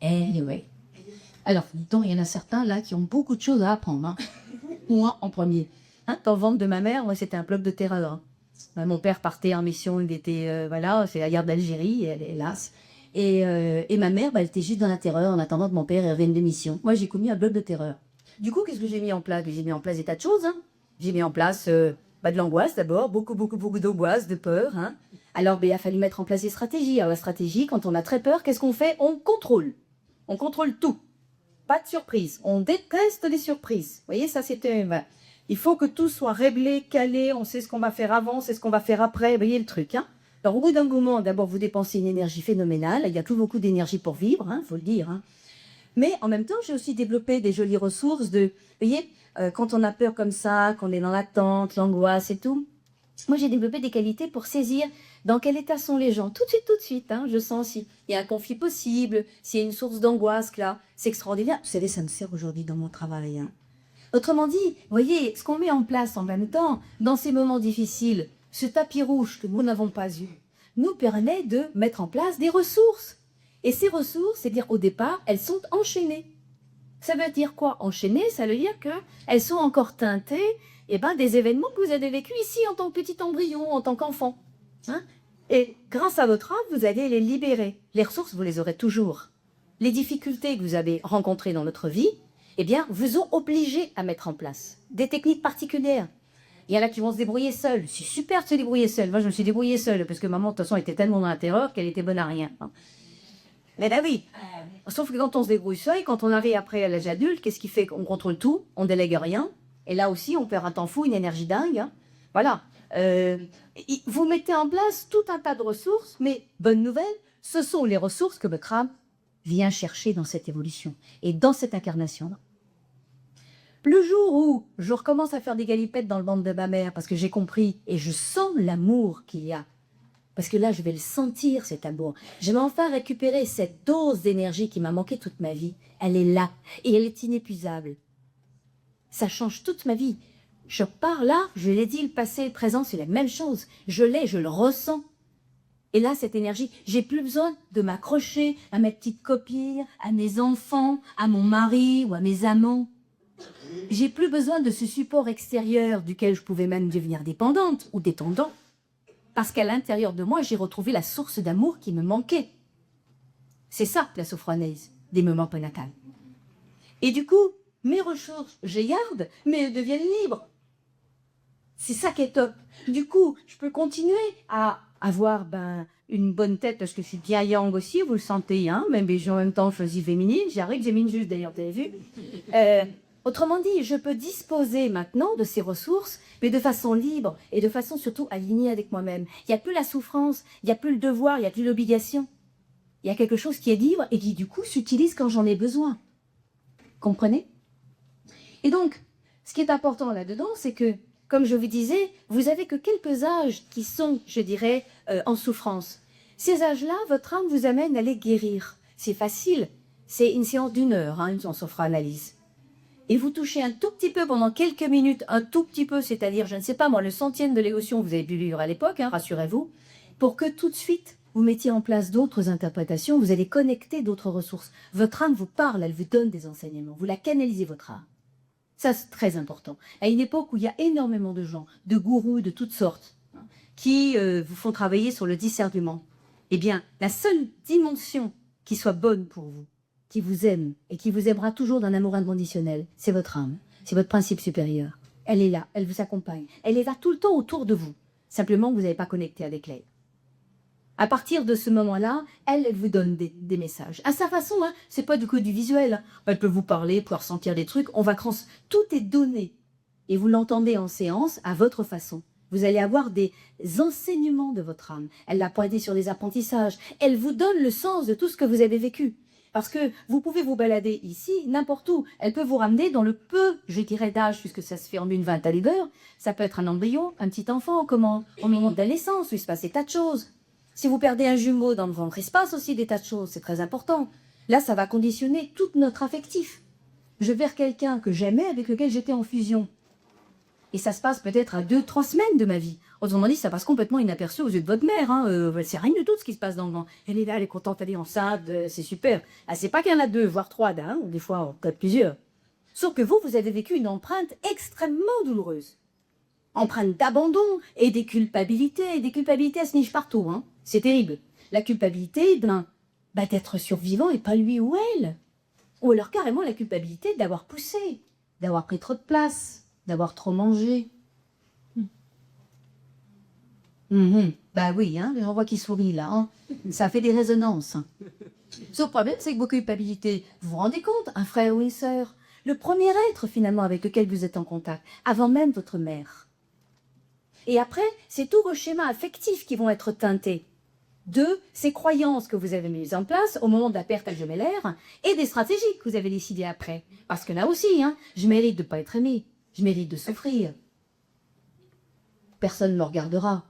Anyway. Alors, donc, il y en a certains là qui ont beaucoup de choses à apprendre. Hein. Moi, en premier. Hein, dans le ventre de ma mère, moi, c'était un bloc de terreur. Hein. Mon père partait en mission, il était, voilà, c'est la guerre d'Algérie, hélas. Et ma mère, elle était juste dans la terreur en attendant que mon père revienne de mission. Moi, j'ai commis un bloc de terreur. Du coup, qu'est-ce que j'ai mis en place? J'ai mis en place des tas de choses. Hein. J'ai mis en place... de l'angoisse d'abord, beaucoup d'angoisse, de peur. Hein. Alors, il a fallu mettre en place des stratégies. Alors, la stratégie, quand on a très peur, qu'est-ce qu'on fait? On contrôle. On contrôle tout. Pas de surprise. On déteste les surprises. Vous voyez, ça, c'était... Il faut que tout soit réglé, calé. On sait ce qu'on va faire avant, on sait ce qu'on va faire après. Vous voyez le truc. Hein. Alors, au bout d'un moment, d'abord, vous dépensez une énergie phénoménale. Il y a tout beaucoup d'énergie pour vivre, hein, faut le dire. Hein. Mais en même temps, j'ai aussi développé des jolies ressources de... Vous voyez, quand on a peur comme ça, qu'on est dans l'attente, l'angoisse et tout, moi j'ai développé des qualités pour saisir dans quel état sont les gens. Tout de suite, hein, je sens s'il y a un conflit possible, s'il y a une source d'angoisse, là, c'est extraordinaire. Vous savez, ça me sert aujourd'hui dans mon travail. Hein. Autrement dit, vous voyez, ce qu'on met en place en même temps, dans ces moments difficiles, ce tapis rouge que nous n'avons pas eu, nous permet de mettre en place des ressources. Et ces ressources, c'est-à-dire au départ, elles sont enchaînées. Ça veut dire quoi? Enchaîner, ça veut dire qu'elles sont encore teintées des événements que vous avez vécus ici en tant que petit embryon, en tant qu'enfant. Hein? Et grâce à votre âme, vous allez les libérer. Les ressources, vous les aurez toujours. Les difficultés que vous avez rencontrées dans notre vie, vous ont obligé à mettre en place des techniques particulières. Il y en a qui vont se débrouiller seuls. C'est super de se débrouiller seul. Moi, je me suis débrouillée seule parce que maman, de toute façon, était tellement dans la terreur qu'elle était bonne à rien. Hein. Mais là, oui. Sauf que quand on se débrouille seul, quand on arrive après à l'âge adulte, qu'est-ce qui fait qu'on contrôle tout? On délègue rien. Et là aussi, on perd un temps fou, une énergie dingue. Hein. Voilà. Vous mettez en place tout un tas de ressources, mais bonne nouvelle, ce sont les ressources que votre âme vient chercher dans cette évolution et dans cette incarnation-là. Le jour où je recommence à faire des galipettes dans le ventre de ma mère, parce que j'ai compris et je sens l'amour qu'il y a, parce que là, je vais le sentir, cet amour. Je vais enfin récupérer cette dose d'énergie qui m'a manqué toute ma vie. Elle est là et elle est inépuisable. Ça change toute ma vie. Je pars là, je l'ai dit, le passé, le présent, c'est la même chose. Je l'ai, je le ressens. Et là, cette énergie, j'ai plus besoin de m'accrocher à mes petites copines, à mes enfants, à mon mari ou à mes amants. J'ai plus besoin de ce support extérieur duquel je pouvais même devenir dépendante ou dépendant. Parce qu'à l'intérieur de moi, j'ai retrouvé la source d'amour qui me manquait. C'est ça, la sophranalyse, des moments prénatals. Et du coup, mes ressources, je les garde, mais elles deviennent libres. C'est ça qui est top. Du coup, je peux continuer à avoir une bonne tête, parce que je suis bien yang aussi, vous le sentez, hein, même si en même temps je choisis féminine, j'arrive, j'ai mis juste d'ailleurs, vous avez vu. Autrement dit, je peux disposer maintenant de ces ressources, mais de façon libre et de façon surtout alignée avec moi-même. Il n'y a plus la souffrance, il n'y a plus le devoir, il n'y a plus l'obligation. Il y a quelque chose qui est libre et qui du coup s'utilise quand j'en ai besoin. Comprenez? Et donc, ce qui est important là-dedans, c'est que, comme je vous disais, vous avez que quelques âges qui sont, je dirais, en souffrance. Ces âges-là, votre âme vous amène à les guérir. C'est facile. C'est une séance d'1 heure, hein, en sophranalyse. Et vous touchez un tout petit peu pendant quelques minutes, un tout petit peu, c'est-à-dire, je ne sais pas moi, le centième de l'émotion, vous avez pu vivre à l'époque, hein, rassurez-vous, pour que tout de suite, vous mettiez en place d'autres interprétations, vous allez connecter d'autres ressources. Votre âme vous parle, elle vous donne des enseignements, vous la canalisez, votre âme. Ça, c'est très important. À une époque où il y a énormément de gens, de gourous de toutes sortes, qui vous font travailler sur le discernement, eh bien, la seule dimension qui soit bonne pour vous, qui vous aime et qui vous aimera toujours d'un amour inconditionnel, c'est votre âme, c'est votre principe supérieur. Elle est là, elle vous accompagne, elle est là tout le temps autour de vous. Simplement, vous n'avez pas connecté avec elle. À partir de ce moment-là, elle vous donne des messages. À sa façon, hein, c'est pas du coup du visuel. Hein. Elle peut vous parler, pouvoir sentir des trucs. Tout est donné. Et vous l'entendez en séance à votre façon. Vous allez avoir des enseignements de votre âme. Elle l'a pointé sur les apprentissages. Elle vous donne le sens de tout ce que vous avez vécu. Parce que vous pouvez vous balader ici, n'importe où. Elle peut vous ramener dans le peu, je dirais, d'âge, puisque ça se fait en une vingtaine d'heures. Ça peut être un embryon, un petit enfant, au moment d'adolescence, où il se passe des tas de choses. Si vous perdez un jumeau dans le ventre, il se passe aussi des tas de choses, c'est très important. Là, ça va conditionner tout notre affectif. Je perds quelqu'un que j'aimais, avec lequel j'étais en fusion. Et ça se passe peut-être à 2-3 semaines de ma vie. Autrement dit, ça passe complètement inaperçu aux yeux de votre mère. Hein. C'est rien du tout ce qui se passe dans le ventre. Elle est là, elle est contente, elle est enceinte, c'est super. Ah, c'est pas qu'il y en a 2, voire 3, des fois peut-être plusieurs. Sauf que vous avez vécu une empreinte extrêmement douloureuse. Empreinte d'abandon et des culpabilités. Et des culpabilités, elles se nichent partout. Hein. C'est terrible. La culpabilité d'être survivant et pas lui ou elle. Ou alors carrément la culpabilité d'avoir poussé, d'avoir pris trop de place, d'avoir trop mangé. Bah oui, hein, j'en vois qui sourit là. Hein. Ça fait des résonances. Sauf le problème, c'est que vos culpabilités, vous vous rendez compte, un frère ou une sœur, le premier être finalement avec lequel vous êtes en contact, avant même votre mère. Et après, c'est tous vos schémas affectifs qui vont être teintés de ces croyances que vous avez mises en place au moment de la perte alvéolaire et des stratégies que vous avez décidées après. Parce que là aussi, hein, je mérite de ne pas être aimé, je mérite de souffrir. Personne ne me regardera.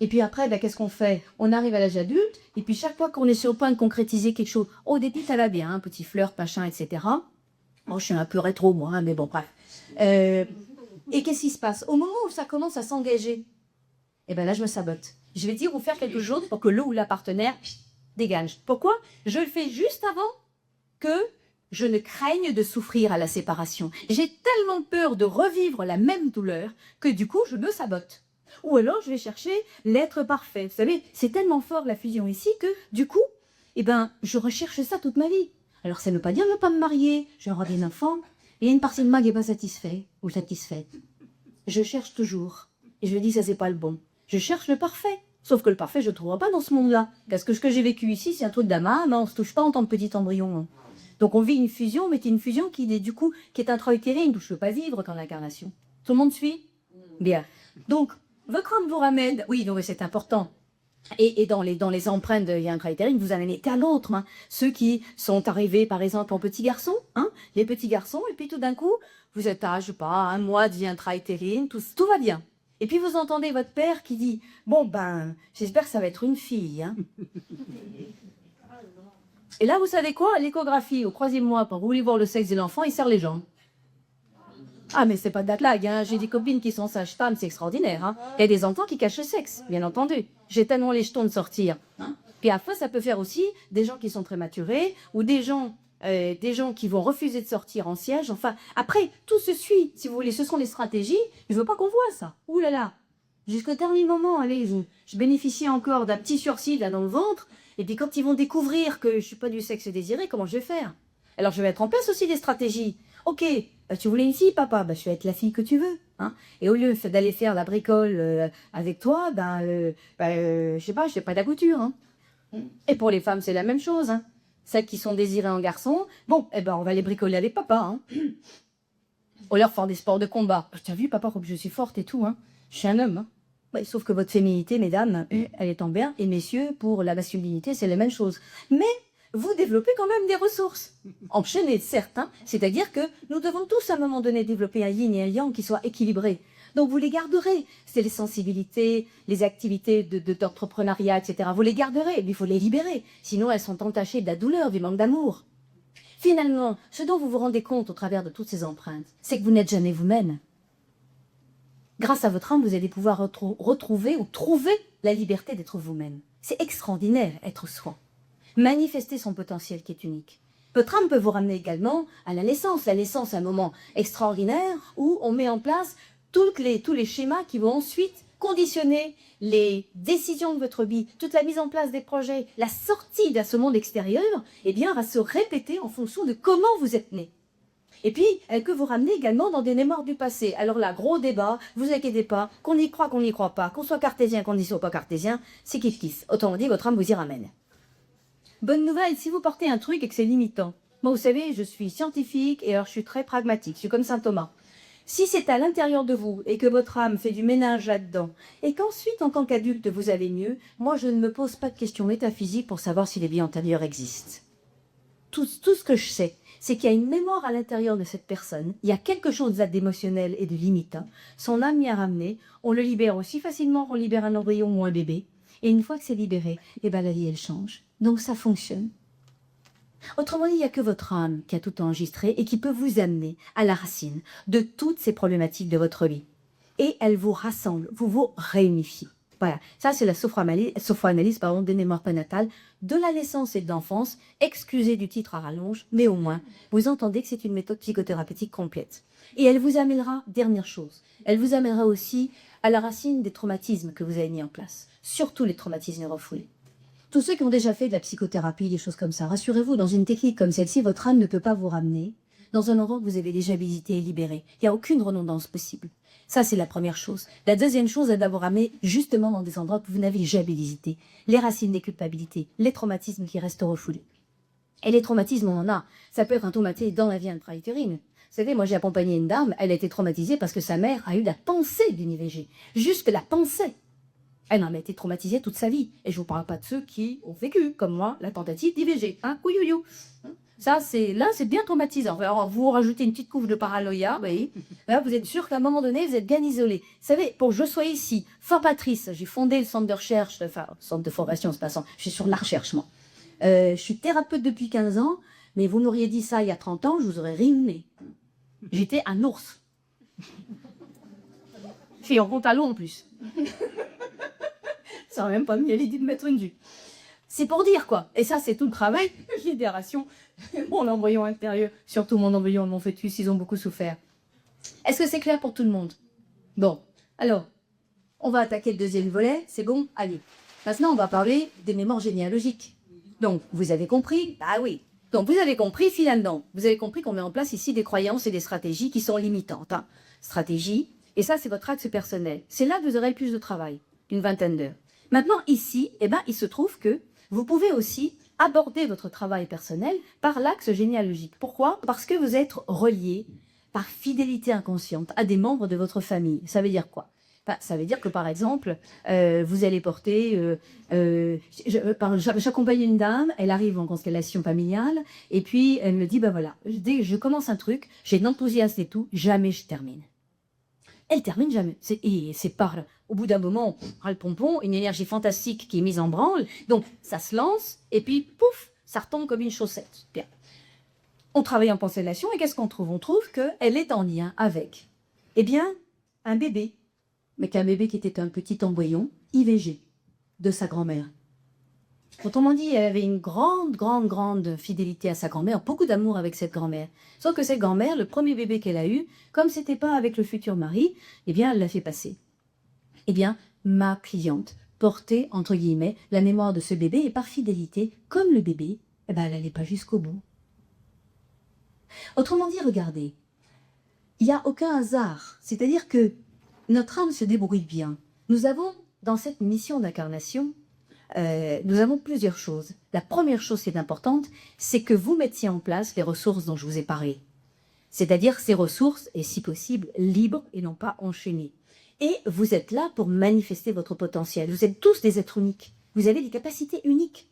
Et puis après, qu'est-ce qu'on fait? On arrive à l'âge adulte, et puis chaque fois qu'on est sur le point de concrétiser quelque chose, au début, ça va bien, hein, petit flirt, machin, etc. Bon, je suis un peu rétro, moi, hein, mais bon, bref. Et qu'est-ce qui se passe? Au moment où ça commence à s'engager, eh bien là, je me sabote. Je vais dire ou faire quelque chose pour que le ou la partenaire dégage. Pourquoi? Je le fais juste avant que je ne craigne de souffrir à la séparation. J'ai tellement peur de revivre la même douleur que du coup, je me sabote. Ou alors, je vais chercher l'être parfait. Vous savez, c'est tellement fort la fusion ici que du coup, eh ben, je recherche ça toute ma vie. Alors, ça ne veut pas dire ne pas me marier, je vais avoir des enfants. Et il y a une partie de moi qui n'est pas satisfaite ou satisfaite. Je cherche toujours. Et je me dis, ça, c'est pas le bon. Je cherche le parfait. Sauf que le parfait, je ne le trouverai pas dans ce monde-là. Parce que ce que j'ai vécu ici, c'est un truc d'ama, mais on ne se touche pas en tant que petit embryon. Hein. Donc on vit une fusion, mais c'est une fusion qui est du coup qui est intra-utérine, où je ne peux pas vivre qu'en incarnation. Tout le monde suit? Bien. Donc, votre âme vous ramène... Oui, non, mais c'est important. Et dans les empreintes de intra-utérine, vous en amenez à l'autre. Hein. Ceux qui sont arrivés, par exemple, en petits garçons, hein, les petits garçons, et puis tout d'un coup, vous êtes à, je sais pas, 1 mois de vie intra-utérine, tout va bien. Et puis vous entendez votre père qui dit « Bon j'espère que ça va être une fille. Hein. » Et là, vous savez quoi? L'échographie, au 3e mois, quand vous voulez voir le sexe de l'enfant, il serre les jambes. Ah, mais c'est pas de la blague, hein. J'ai des copines qui sont sages-femmes, c'est extraordinaire, hein. Il y a des enfants qui cachent le sexe, bien entendu. J'ai tellement les jetons de sortir. Hein. Puis après, ça peut faire aussi des gens qui sont prématurés ou des gens qui vont refuser de sortir en siège. Enfin, après, tout se suit, si vous voulez. Ce sont les stratégies. Je veux pas qu'on voit ça. Ouh là là. Jusqu'au dernier moment, allez, je bénéficie encore d'un petit sursis là dans le ventre. Et puis quand ils vont découvrir que je suis pas du sexe désiré, comment je vais faire? Alors je vais mettre en place aussi des stratégies. Ok, tu voulais une fille, papa, je vais être la fille que tu veux. Hein. Et au lieu d'aller faire la bricole avec toi, je sais pas, je fais pas de la couture. Hein. Et pour les femmes, c'est la même chose. Hein. Celles qui sont désirées en garçon, bon, on va les bricoler avec papa. Hein. Ou leur faire des sports de combat. Tu as vu, papa, comme je suis forte et tout. Hein. Je suis un homme. Hein. Sauf que votre féminité, mesdames, elle est en berne. Et messieurs, pour la masculinité, c'est la même chose. Mais vous développez quand même des ressources. Enchaînées, certes. Hein. C'est-à-dire que nous devons tous, à un moment donné, développer un yin et un yang qui soit équilibré. Donc vous les garderez. C'est les sensibilités, les activités d'entrepreneuriat, etc. Vous les garderez, mais il faut les libérer. Sinon, elles sont entachées de la douleur, du manque d'amour. Finalement, ce dont vous vous rendez compte au travers de toutes ces empreintes, c'est que vous n'êtes jamais vous-même. Grâce à votre âme, vous allez pouvoir retrouver ou trouver la liberté d'être vous-même. C'est extraordinaire, être soi. Manifester son potentiel qui est unique. Votre âme peut vous ramener également à la naissance. La naissance, c'est un moment extraordinaire où on met en place tous les schémas qui vont ensuite conditionner les décisions de votre vie, toute la mise en place des projets, la sortie de ce monde extérieur, va se répéter en fonction de comment vous êtes né. Et puis, elle peut vous ramener également dans des mémoires du passé. Alors là, gros débat, vous inquiétez pas, qu'on y croit, qu'on n'y croit pas, qu'on soit cartésien, qu'on n'y soit pas cartésien, c'est kiff-kiff. Autrement dit, votre âme vous y ramène. Bonne nouvelle, si vous portez un truc et que c'est limitant. Moi, vous savez, je suis scientifique et alors je suis très pragmatique, je suis comme saint Thomas. Si c'est à l'intérieur de vous et que votre âme fait du ménage là-dedans, et qu'ensuite, en tant qu'adulte, vous allez mieux, moi, je ne me pose pas de questions métaphysiques pour savoir si les vies antérieures existent. Tout ce que je sais, c'est qu'il y a une mémoire à l'intérieur de cette personne, il y a quelque chose d'émotionnel et de limitant, son âme y a ramené, on le libère aussi facilement qu'on libère un embryon ou un bébé, et une fois que c'est libéré, la vie, elle change. Donc ça fonctionne. Autrement dit, il n'y a que votre âme qui a tout enregistré et qui peut vous amener à la racine de toutes ces problématiques de votre vie. Et elle vous rassemble, vous vous réunifiez. Voilà, ça c'est la sophroanalyse des mémoires prénatales de la naissance et de l'enfance. Excusez du titre à rallonge, mais au moins, vous entendez que c'est une méthode psychothérapeutique complète. Et elle vous amènera, dernière chose, elle vous amènera aussi à la racine des traumatismes que vous avez mis en place. Surtout les traumatismes refoulés. Tous ceux qui ont déjà fait de la psychothérapie, des choses comme ça, rassurez-vous, dans une technique comme celle-ci, votre âme ne peut pas vous ramener dans un endroit que vous avez déjà visité et libéré. Il n'y a aucune redondance possible. Ça, c'est la première chose. La deuxième chose est d'avoir ramené justement dans des endroits que vous n'avez jamais visités. Les racines des culpabilités, les traumatismes qui restent refoulés. Et les traumatismes, on en a. Ça peut être un traumatisme dans la vie intra-utérine. Vous savez, moi j'ai accompagné une dame, elle a été traumatisée parce que sa mère a eu la pensée d'une IVG. Juste la pensée. Elle en a été traumatisée toute sa vie. Et je ne vous parle pas de ceux qui ont vécu, comme moi, la tentative d'IVG. Hein, couillouyou. Ça, c'est bien traumatisant. Alors, vous rajoutez une petite couche de paranoïa, oui. Là, vous êtes sûr qu'à un moment donné, vous êtes bien isolé. Vous savez, pour que je sois ici, formatrice, j'ai fondé le centre de recherche, centre de formation, c'est pas ça. Je suis sur la recherche, moi. Je suis thérapeute depuis 15 ans, mais vous m'auriez dit ça il y a 30 ans, je vous aurais rimé. J'étais un ours. Fille en pantalon en plus. Ça n'a même pas mis à l'idée de mettre une jupe. C'est pour dire quoi. Et ça, c'est tout le travail de libération. Mon embryon intérieur, surtout mon embryon et mon fœtus, ils ont beaucoup souffert. Est-ce que c'est clair pour tout le monde? Bon, alors, on va attaquer le deuxième volet. C'est bon? Allez. Maintenant, on va parler des mémoires généalogiques. Donc, vous avez compris? Bah oui. Donc, vous avez compris, finalement. Vous avez compris qu'on met en place ici des croyances et des stratégies qui sont limitantes. Hein. Stratégie. Et ça, c'est votre axe personnel. C'est là que vous aurez le plus de travail. Une vingtaine d'heures. Maintenant, ici, il se trouve que vous pouvez aussi aborder votre travail personnel par l'axe généalogique. Pourquoi? Parce que vous êtes relié par fidélité inconsciente à des membres de votre famille. Ça veut dire quoi? Ça veut dire que, par exemple, vous allez porter... j'accompagne une dame, elle arrive en constellation familiale, et puis elle me dit, voilà, dès que je commence un truc, j'ai de l'enthousiasme et tout, jamais je termine. Elle termine jamais. C'est par... Au bout d'un moment, on prend le pompon, une énergie fantastique qui est mise en branle. Donc, ça se lance, et puis, pouf, ça retombe comme une chaussette. Bien. On travaille en constellation et qu'est-ce qu'on trouve? On trouve qu'elle est en lien avec, eh bien, un bébé, mais qu'un bébé qui était un petit embryon IVG de sa grand-mère. Autrement dit, elle avait une grande fidélité à sa grand-mère, beaucoup d'amour avec cette grand-mère. Sauf que cette grand-mère, le premier bébé qu'elle a eu, comme c'était pas avec le futur mari, eh bien, elle l'a fait passer. Eh bien, ma cliente portait, entre guillemets, la mémoire de ce bébé et par fidélité, comme le bébé, eh ben, elle n'allait pas jusqu'au bout. Autrement dit, regardez, il n'y a aucun hasard. C'est-à-dire que notre âme se débrouille bien. Nous avons, dans cette mission d'incarnation, nous avons plusieurs choses. La première chose qui est importante, c'est que vous mettiez en place les ressources dont je vous ai parlé. C'est-à-dire ces ressources, et si possible, libres et non pas enchaînées. Et vous êtes là pour manifester votre potentiel. Vous êtes tous des êtres uniques. Vous avez des capacités uniques.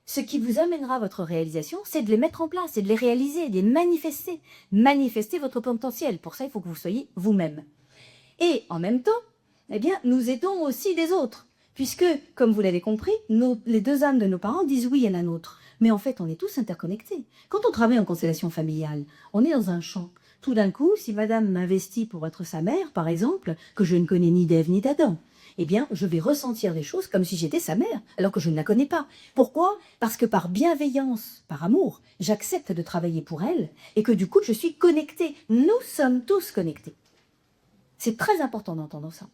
Ce qui vous amènera à votre réalisation, c'est de les mettre en place, c'est de les réaliser, de les manifester. Manifester votre potentiel. Pour ça, il faut que vous soyez vous-même. Et en même temps, eh bien, nous aidons aussi des autres. Puisque, comme vous l'avez compris, les deux âmes de nos parents disent oui à la nôtre. Mais en fait, on est tous interconnectés. Quand on travaille en constellation familiale, on est dans un champ. Tout d'un coup, si madame m'investit pour être sa mère, par exemple, que je ne connais ni d'Ève ni d'Adam, eh bien, je vais ressentir les choses comme si j'étais sa mère, alors que je ne la connais pas. Pourquoi? Parce que par bienveillance, par amour, j'accepte de travailler pour elle et que du coup, je suis connectée. Nous sommes tous connectés. C'est très important d'entendre ça.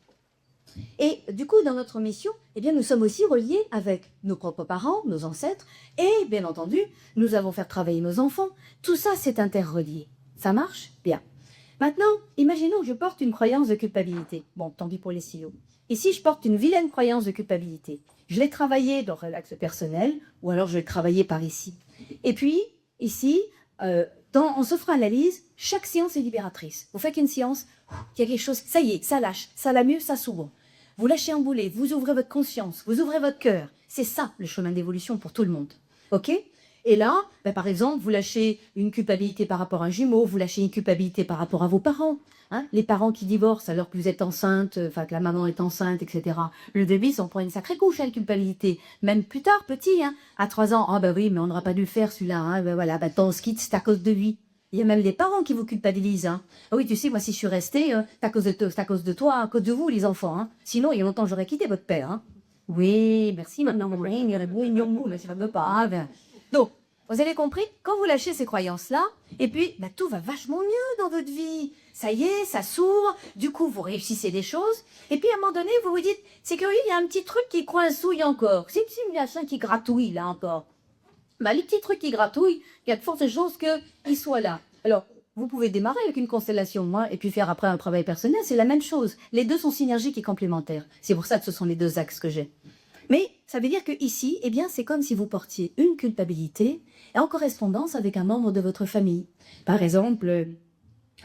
Et du coup, dans notre mission, eh bien, nous sommes aussi reliés avec nos propres parents, nos ancêtres, et bien entendu, nous avons fait travailler nos enfants. Tout ça, c'est interrelié. Ça marche? Bien. Maintenant, imaginons que je porte une croyance de culpabilité. Bon, tant pis pour les silos. Ici, je porte une vilaine croyance de culpabilité. Je l'ai travaillée dans l'axe personnel, ou alors je l'ai travaillée par ici. Et puis, ici, en se fera analyse, chaque séance est libératrice. Vous faites une séance, il y a quelque chose, ça y est, ça lâche, ça la mieux, ça s'ouvre. Vous lâchez un boulet, vous ouvrez votre conscience, vous ouvrez votre cœur. C'est ça, le chemin d'évolution pour tout le monde. OK? Et là, ben, par exemple, vous lâchez une culpabilité par rapport à un jumeau, vous lâchez une culpabilité par rapport à vos parents. Hein, les parents qui divorcent alors que vous êtes enceinte, enfin que la maman est enceinte, etc. Le début, ils s'en prend une sacrée couche à la culpabilité. Même plus tard, petit, hein, à 3 ans, ah ben oui, mais on n'aura pas dû le faire celui-là. Hein, ben voilà, ben, on se quitte, c'est à cause de lui. Il y a même des parents qui vous culpabilisent. Hein. Ah oui, tu sais, moi, si je suis restée, c'est à cause de toi, à cause de vous, les enfants. Hein. Sinon, il y a longtemps, j'aurais quitté votre père. Hein. Oui, merci, maintenant, mais ça ne veut pas. Donc, vous avez compris, quand vous lâchez ces croyances-là, et puis, bah, tout va vachement mieux dans votre vie. Ça y est, ça s'ouvre, du coup, vous réussissez des choses, et puis à un moment donné, vous vous dites, c'est curieux, il y a un petit truc qui coincouille encore. C'est une simulation qui gratouille, là, encore. Bah, les petits trucs qui gratouillent, il y a de fortes chances qu'ils soient là. Alors, vous pouvez démarrer avec une constellation, moi, et puis faire après un travail personnel, c'est la même chose. Les deux sont synergiques et complémentaires. C'est pour ça que ce sont les deux axes que j'ai. Mais ça veut dire que ici, eh bien, c'est comme si vous portiez une culpabilité en correspondance avec un membre de votre famille. Par exemple,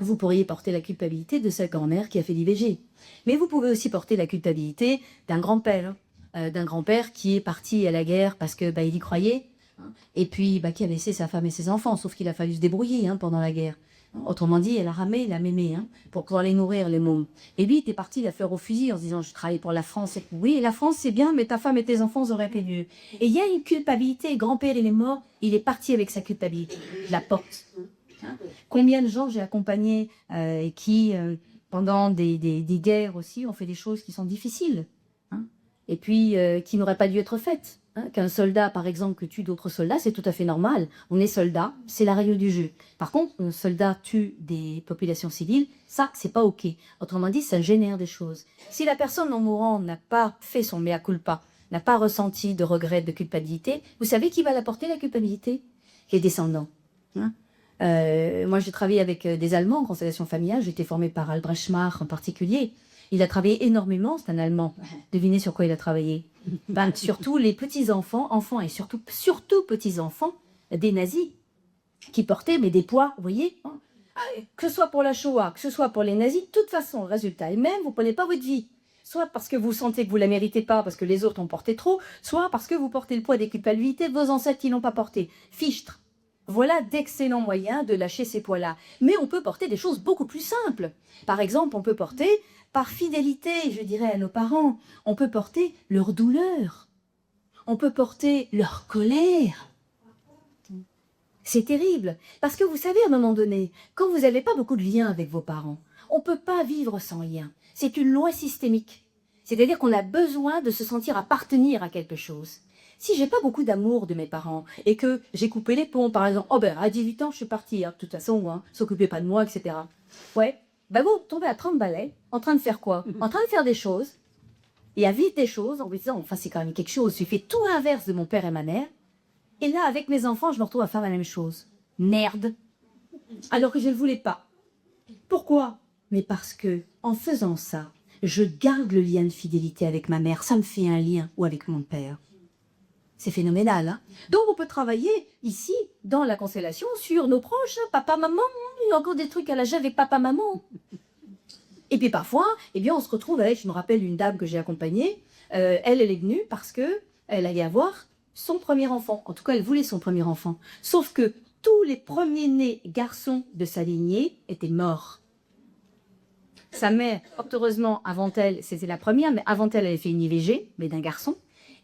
vous pourriez porter la culpabilité de sa grand-mère qui a fait l'IVG. Mais vous pouvez aussi porter la culpabilité d'un grand-père qui est parti à la guerre parce que il y croyait, hein, et puis qui a laissé sa femme et ses enfants, sauf qu'il a fallu se débrouiller pendant la guerre. Autrement dit, elle a ramé, elle a mémé, pour pouvoir les nourrir, les mômes. Et lui, il était parti la fleur au fusil en se disant, je travaille pour la France. Oui, la France, c'est bien, mais ta femme et tes enfants auraient été mieux. Et il y a une culpabilité. Grand-père, il est mort, il est parti avec sa culpabilité. Il la porte. Hein. Combien de gens j'ai accompagnés qui, pendant des guerres aussi, ont fait des choses qui sont difficiles. Hein, et puis, qui n'auraient pas dû être faites. Hein, qu'un soldat, par exemple, que tue d'autres soldats, c'est tout à fait normal. On est soldat, c'est la règle du jeu. Par contre, un soldat tue des populations civiles, ça, c'est pas OK. Autrement dit, ça génère des choses. Si la personne en mourant n'a pas fait son mea culpa, n'a pas ressenti de regret, de culpabilité, vous savez qui va la porter, la culpabilité? Les descendants. Hein. Moi, j'ai travaillé avec des Allemands en constellation familiale. J'ai été formée par Albrecht Schmach en particulier. Il a travaillé énormément, c'est un Allemand. Devinez sur quoi il a travaillé? Surtout les petits-enfants, enfants et surtout petits-enfants des nazis qui portaient des poids, vous voyez, hein, que ce soit pour la Shoah, que ce soit pour les nazis, de toute façon, le résultat est même, vous ne prenez pas votre vie. Soit parce que vous sentez que vous ne la méritez pas, parce que les autres ont porté trop, soit parce que vous portez le poids des culpabilités de vos ancêtres qui n'ont pas porté. Fichtre. Voilà d'excellents moyens de lâcher ces poids-là. Mais on peut porter des choses beaucoup plus simples. Par exemple, on peut porter, par fidélité, je dirais, à nos parents, on peut porter leur douleur. On peut porter leur colère. C'est terrible, parce que vous savez, à un moment donné, quand vous n'avez pas beaucoup de liens avec vos parents, on ne peut pas vivre sans lien. C'est une loi systémique. C'est-à-dire qu'on a besoin de se sentir appartenir à quelque chose. Si j'ai pas beaucoup d'amour de mes parents et que j'ai coupé les ponts, par exemple, oh ben à 18 ans je suis partie, hein, de toute façon, hein, s'occuper pas de moi, etc. Ouais, bah vous tombez à 30 balais, en train de faire quoi? En train de faire des choses, et à vivre des choses, en vous disant, enfin c'est quand même quelque chose, j'ai fait tout l'inverse de mon père et ma mère, et là avec mes enfants je me retrouve à faire la même chose. Merde. Alors que je ne le voulais pas. Pourquoi? Mais parce que, en faisant ça, je garde le lien de fidélité avec ma mère, ça me fait un lien, ou avec mon père. C'est phénoménal, hein. Donc on peut travailler ici, dans la constellation, sur nos proches, hein, papa, maman, il y a encore des trucs à l'âge avec papa, maman. Et puis parfois, eh bien, on se retrouve avec, je me rappelle une dame que j'ai accompagnée, elle est venue parce que elle allait avoir son premier enfant. En tout cas, elle voulait son premier enfant. Sauf que tous les premiers-nés garçons de sa lignée étaient morts. Sa mère, fort heureusement, avant elle, c'était la première, mais avant elle, elle avait fait une IVG, mais d'un garçon.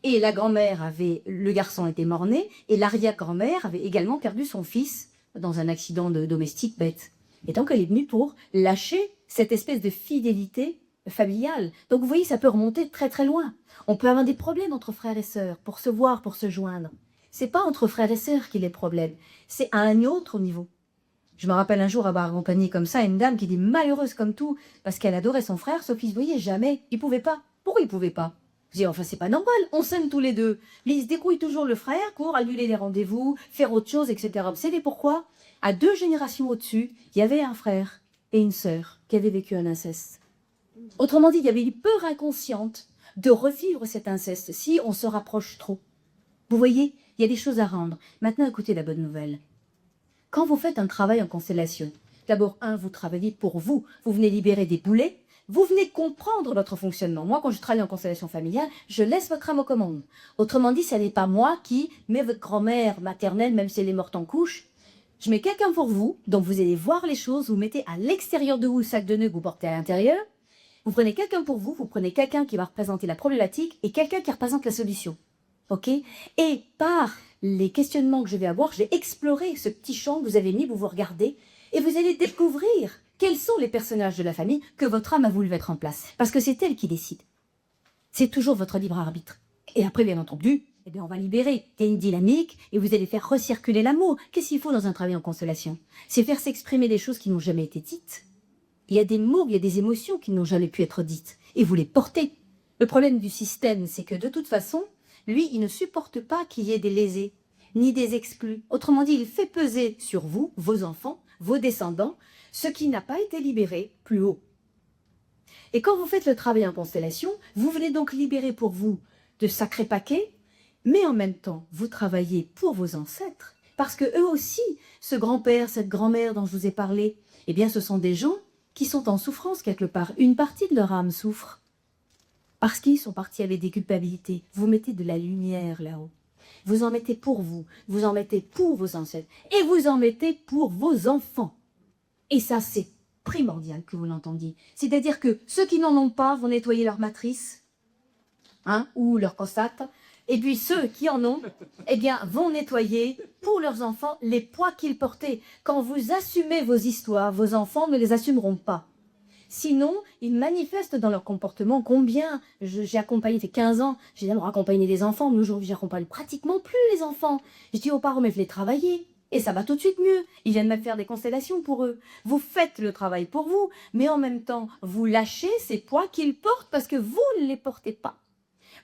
Et la grand-mère le garçon était mort-né, et l'arrière-grand-mère avait également perdu son fils dans un accident domestique bête. Et donc elle est venue pour lâcher cette espèce de fidélité familiale. Donc vous voyez, ça peut remonter très très loin. On peut avoir des problèmes entre frères et sœurs, pour se voir, pour se joindre. C'est pas entre frères et sœurs qu'il y a des problèmes, c'est à un autre niveau. Je me rappelle un jour avoir accompagné comme ça une dame qui était malheureuse comme tout, parce qu'elle adorait son frère, sauf qu'il se voyait jamais, il pouvait pas. Pourquoi il pouvait pas? Je dis, enfin, c'est pas normal, on s'aime tous les deux. Mais il se débrouille toujours le frère pour annuler les rendez-vous, faire autre chose, etc. Vous savez pourquoi? À 2 générations au-dessus, il y avait un frère et une sœur qui avaient vécu un inceste. Autrement dit, il y avait une peur inconsciente de revivre cet inceste si on se rapproche trop. Vous voyez, il y a des choses à rendre. Maintenant, écoutez la bonne nouvelle. Quand vous faites un travail en constellation, d'abord, vous travaillez pour vous. Vous venez libérer des boulets. Vous venez comprendre votre fonctionnement. Moi, quand je travaille en constellation familiale, je laisse votre âme aux commandes. Autrement dit, ce n'est pas moi qui mets votre grand-mère maternelle, même si elle est morte en couche. Je mets quelqu'un pour vous, donc vous allez voir les choses, vous mettez à l'extérieur de vous le sac de nœuds que vous portez à l'intérieur. Vous prenez quelqu'un pour vous prenez quelqu'un qui va représenter la problématique et quelqu'un qui représente la solution. Ok? Et par les questionnements que je vais avoir, je vais explorer ce petit champ que vous avez mis, vous regardez, et vous allez découvrir quels sont les personnages de la famille que votre âme a voulu mettre en place. Parce que c'est elle qui décide. C'est toujours votre libre arbitre. Et après, bien entendu, eh bien, on va libérer. Il y a une dynamique et vous allez faire recirculer l'amour. Qu'est-ce qu'il faut dans un travail en constellation? C'est faire s'exprimer des choses qui n'ont jamais été dites. Il y a des mots, il y a des émotions qui n'ont jamais pu être dites. Et vous les portez. Le problème du système, c'est que de toute façon, lui, il ne supporte pas qu'il y ait des lésés, ni des exclus. Autrement dit, il fait peser sur vous, vos enfants, vos descendants, ce qui n'a pas été libéré plus haut. Et quand vous faites le travail en constellation, vous venez donc libérer pour vous de sacrés paquets, mais en même temps, vous travaillez pour vos ancêtres, parce que eux aussi, ce grand-père, cette grand-mère dont je vous ai parlé, eh bien, ce sont des gens qui sont en souffrance quelque part. Une partie de leur âme souffre, parce qu'ils sont partis avec des culpabilités. Vous mettez de la lumière là-haut. Vous en mettez pour vous en mettez pour vos ancêtres, et vous en mettez pour vos enfants. Et ça, c'est primordial que vous l'entendiez. C'est-à-dire que ceux qui n'en ont pas vont nettoyer leur matrice, ou leur prostate, et puis ceux qui en ont, eh bien, vont nettoyer pour leurs enfants les poids qu'ils portaient. Quand vous assumez vos histoires, vos enfants ne les assumeront pas. Sinon, ils manifestent dans leur comportement. Combien j'ai accompagné, fait 15 ans, j'ai d'abord accompagné des enfants, mais aujourd'hui, j'accompagne pratiquement plus les enfants. Je dis aux parents, mais je les travailler. Et ça va tout de suite mieux. Ils viennent même faire des constellations pour eux. Vous faites le travail pour vous, mais en même temps, vous lâchez ces poids qu'ils portent parce que vous ne les portez pas.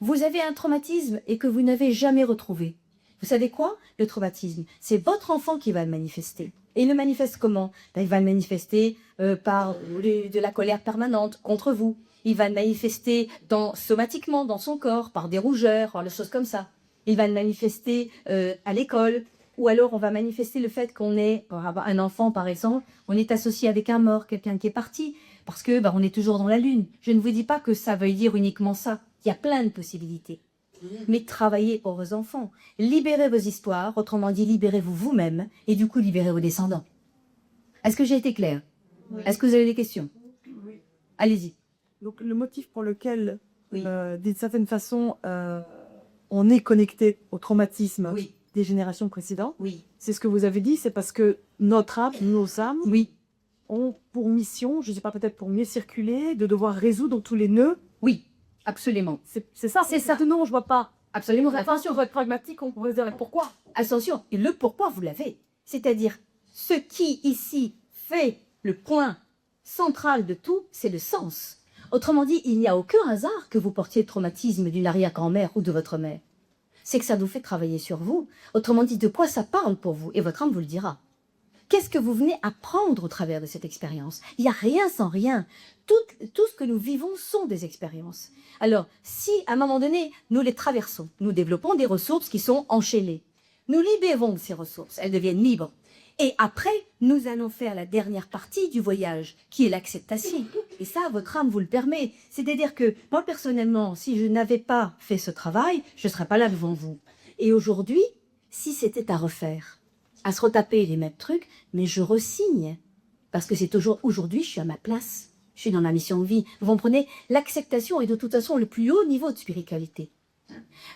Vous avez un traumatisme et que vous n'avez jamais retrouvé. Vous savez quoi? Le traumatisme, c'est votre enfant qui va le manifester. Et il le manifeste comment? Il va le manifester par de la colère permanente contre vous. Il va le manifester somatiquement dans son corps, par des rougeurs, par des choses comme ça. Il va le manifester à l'école. Ou alors on va manifester le fait qu'on est, pour avoir un enfant par exemple, on est associé avec un mort, quelqu'un qui est parti, parce que on est toujours dans la lune. Je ne vous dis pas que ça veut dire uniquement ça. Il y a plein de possibilités. Mais travaillez pour vos enfants. Libérez vos histoires, autrement dit, libérez-vous vous-même, et du coup, libérez vos descendants. Est-ce que j'ai été claire? Oui. Est-ce que vous avez des questions? Oui. Allez-y. Donc, le motif pour lequel, d'une certaine façon, on est connecté au traumatisme des générations précédentes. Oui. C'est ce que vous avez dit, c'est parce que notre âme, nos âmes, Oui. ont pour mission, je ne sais pas, peut-être pour mieux circuler, de devoir résoudre tous les nœuds. Oui, absolument. C'est ça. C'est ça. Non, je vois pas. Absolument. Attention, pour être pragmatique, on pourrait se dire pourquoi. Attention, et le pourquoi vous l'avez. C'est-à-dire, ce qui ici fait le point central de tout, c'est le sens. Autrement dit, il n'y a aucun hasard que vous portiez le traumatisme d'une arrière-grand-mère ou de votre mère. C'est que ça vous fait travailler sur vous. Autrement dit, de quoi ça parle pour vous, et votre âme vous le dira. Qu'est-ce que vous venez apprendre au travers de cette expérience? Il n'y a rien sans rien. Tout ce que nous vivons sont des expériences. Alors, si à un moment donné, nous les traversons, nous développons des ressources qui sont enchaînées, nous libérons de ces ressources, elles deviennent libres. Et après, nous allons faire la dernière partie du voyage, qui est l'acceptation. Et ça, votre âme vous le permet. C'est-à-dire que, moi, personnellement, si je n'avais pas fait ce travail, je ne serais pas là devant vous. Et aujourd'hui, si c'était à refaire, à se retaper les mêmes trucs, mais je resigne. Parce que c'est toujours, aujourd'hui, je suis à ma place. Je suis dans ma mission de vie. Vous comprenez? L'acceptation est de toute façon le plus haut niveau de spiritualité.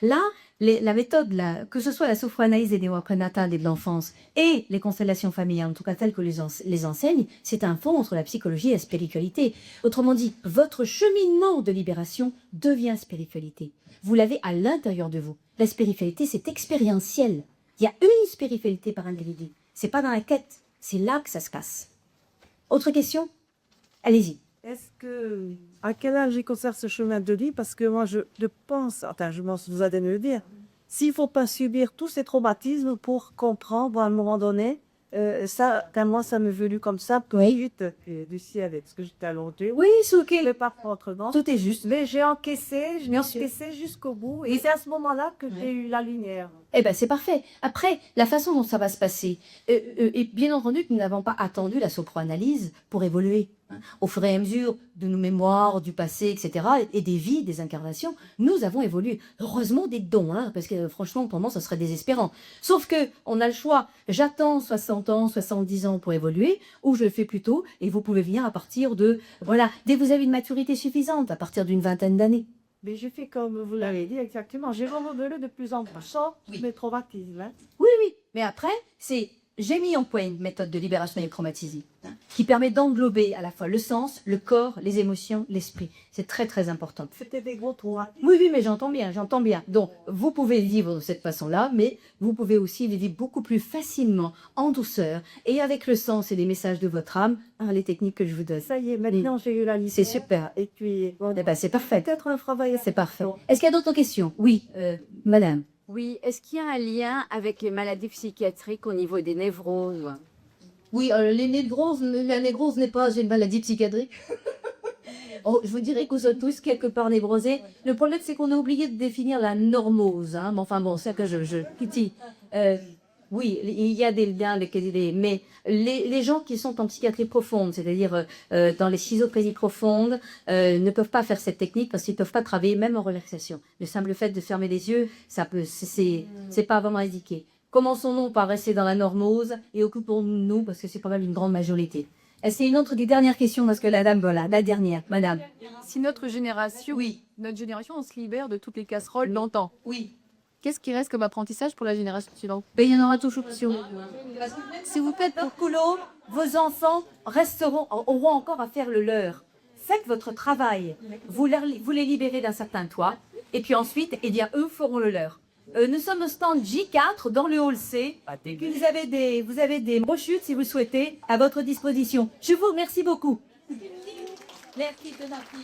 Là, la méthode, que ce soit la sophroanalyse et des prénatale et de l'enfance et les constellations familiales, en tout cas telles que les enseignent, c'est un pont entre la psychologie et la spiritualité. Autrement dit, votre cheminement de libération devient spiritualité. Vous l'avez à l'intérieur de vous. La spiritualité, c'est expérientiel. Il y a une spiritualité par individu. C'est pas dans la quête. C'est là que ça se passe. Autre question? Allez-y. Est-ce que, à quel âge il conserve ce chemin de vie? Parce que moi, je pense, enfin, je pense, vous allez me le dire, s'il ne faut pas subir tous ces traumatismes pour comprendre à un moment donné, ça, quand moi, ça m'est venu comme ça, Oui. vite du ciel, parce que j'étais allongée. Oui, c'est ok. Je ne vais pas prendre, non. Tout est juste. Mais j'ai encaissé, je l'ai Bien sûr. encaissé jusqu'au bout. Et c'est à ce moment-là que j'ai eu la lumière. Eh bien, c'est parfait. Après, la façon dont ça va se passer, et bien entendu que nous n'avons pas attendu la sophroanalyse pour évoluer. Au fur et à mesure de nos mémoires, du passé, etc., et des vies, des incarnations, nous avons évolué. Heureusement des dons, hein, parce que franchement, pour moi, ça serait désespérant. Sauf que on a le choix. J'attends 60 ans, 70 ans pour évoluer, ou je le fais plus tôt, et vous pouvez venir à partir de, voilà, dès que vous avez une maturité suffisante, à partir d'une vingtaine d'années. Mais je fais comme vous l'avez dit exactement. J'ai renouvelé de plus en plus Oui. mes traumatismes. Hein. Oui, oui. Mais après, j'ai mis en point une méthode de libération des traumatisés qui permet d'englober à la fois le sens, le corps, les émotions, l'esprit. C'est très, très important. C'était des gros traumatismes. Oui, oui, mais j'entends bien, j'entends bien. Donc, vous pouvez vivre de cette façon-là, mais vous pouvez aussi les vivre beaucoup plus facilement, en douceur, et avec le sens et les messages de votre âme, les techniques que je vous donne. Ça y est, maintenant j'ai eu la lumière. C'est super. Et puis, bon, Eh ben, c'est parfait. peut-être un travail. C'est parfait. Est-ce qu'il y a d'autres questions? Oui, madame. Oui, est-ce qu'il y a un lien avec les maladies psychiatriques au niveau des névroses? Oui, la névrose n'est pas une maladie psychiatrique. Oh, je vous dirais que nous sommes tous quelque part névrosés. Le problème, c'est qu'on a oublié de définir la normose. Hein. Mais enfin bon, c'est que je Kitty. Oui, il y a des liens, mais les gens qui sont en psychiatrie profonde, c'est-à-dire dans les schizophrénies profondes, ne peuvent pas faire cette technique parce qu'ils ne peuvent pas travailler même en relaxation. Le simple fait de fermer les yeux, c'est pas vraiment indiqué. Commençons-nous par rester dans la normose et occupons-nous, parce que c'est quand même une grande majorité. Est-ce qu'il y a une autre des dernières questions? Parce que la dame, voilà, la dernière, madame. Si notre génération, on se libère de toutes les casseroles longtemps, Oui. qu'est-ce qui reste comme apprentissage pour la génération suivante? Mais il y en aura toujours sur vous. Si vous faites pour coulo, vos enfants auront encore à faire le leur. Faites votre travail. Vous les libérez d'un certain toit. Et puis ensuite, eh bien, eux feront le leur. Nous sommes au stand J4 dans le hall C. Vous avez des brochures, si vous souhaitez, à votre disposition. Je vous remercie beaucoup. Merci, Tonati.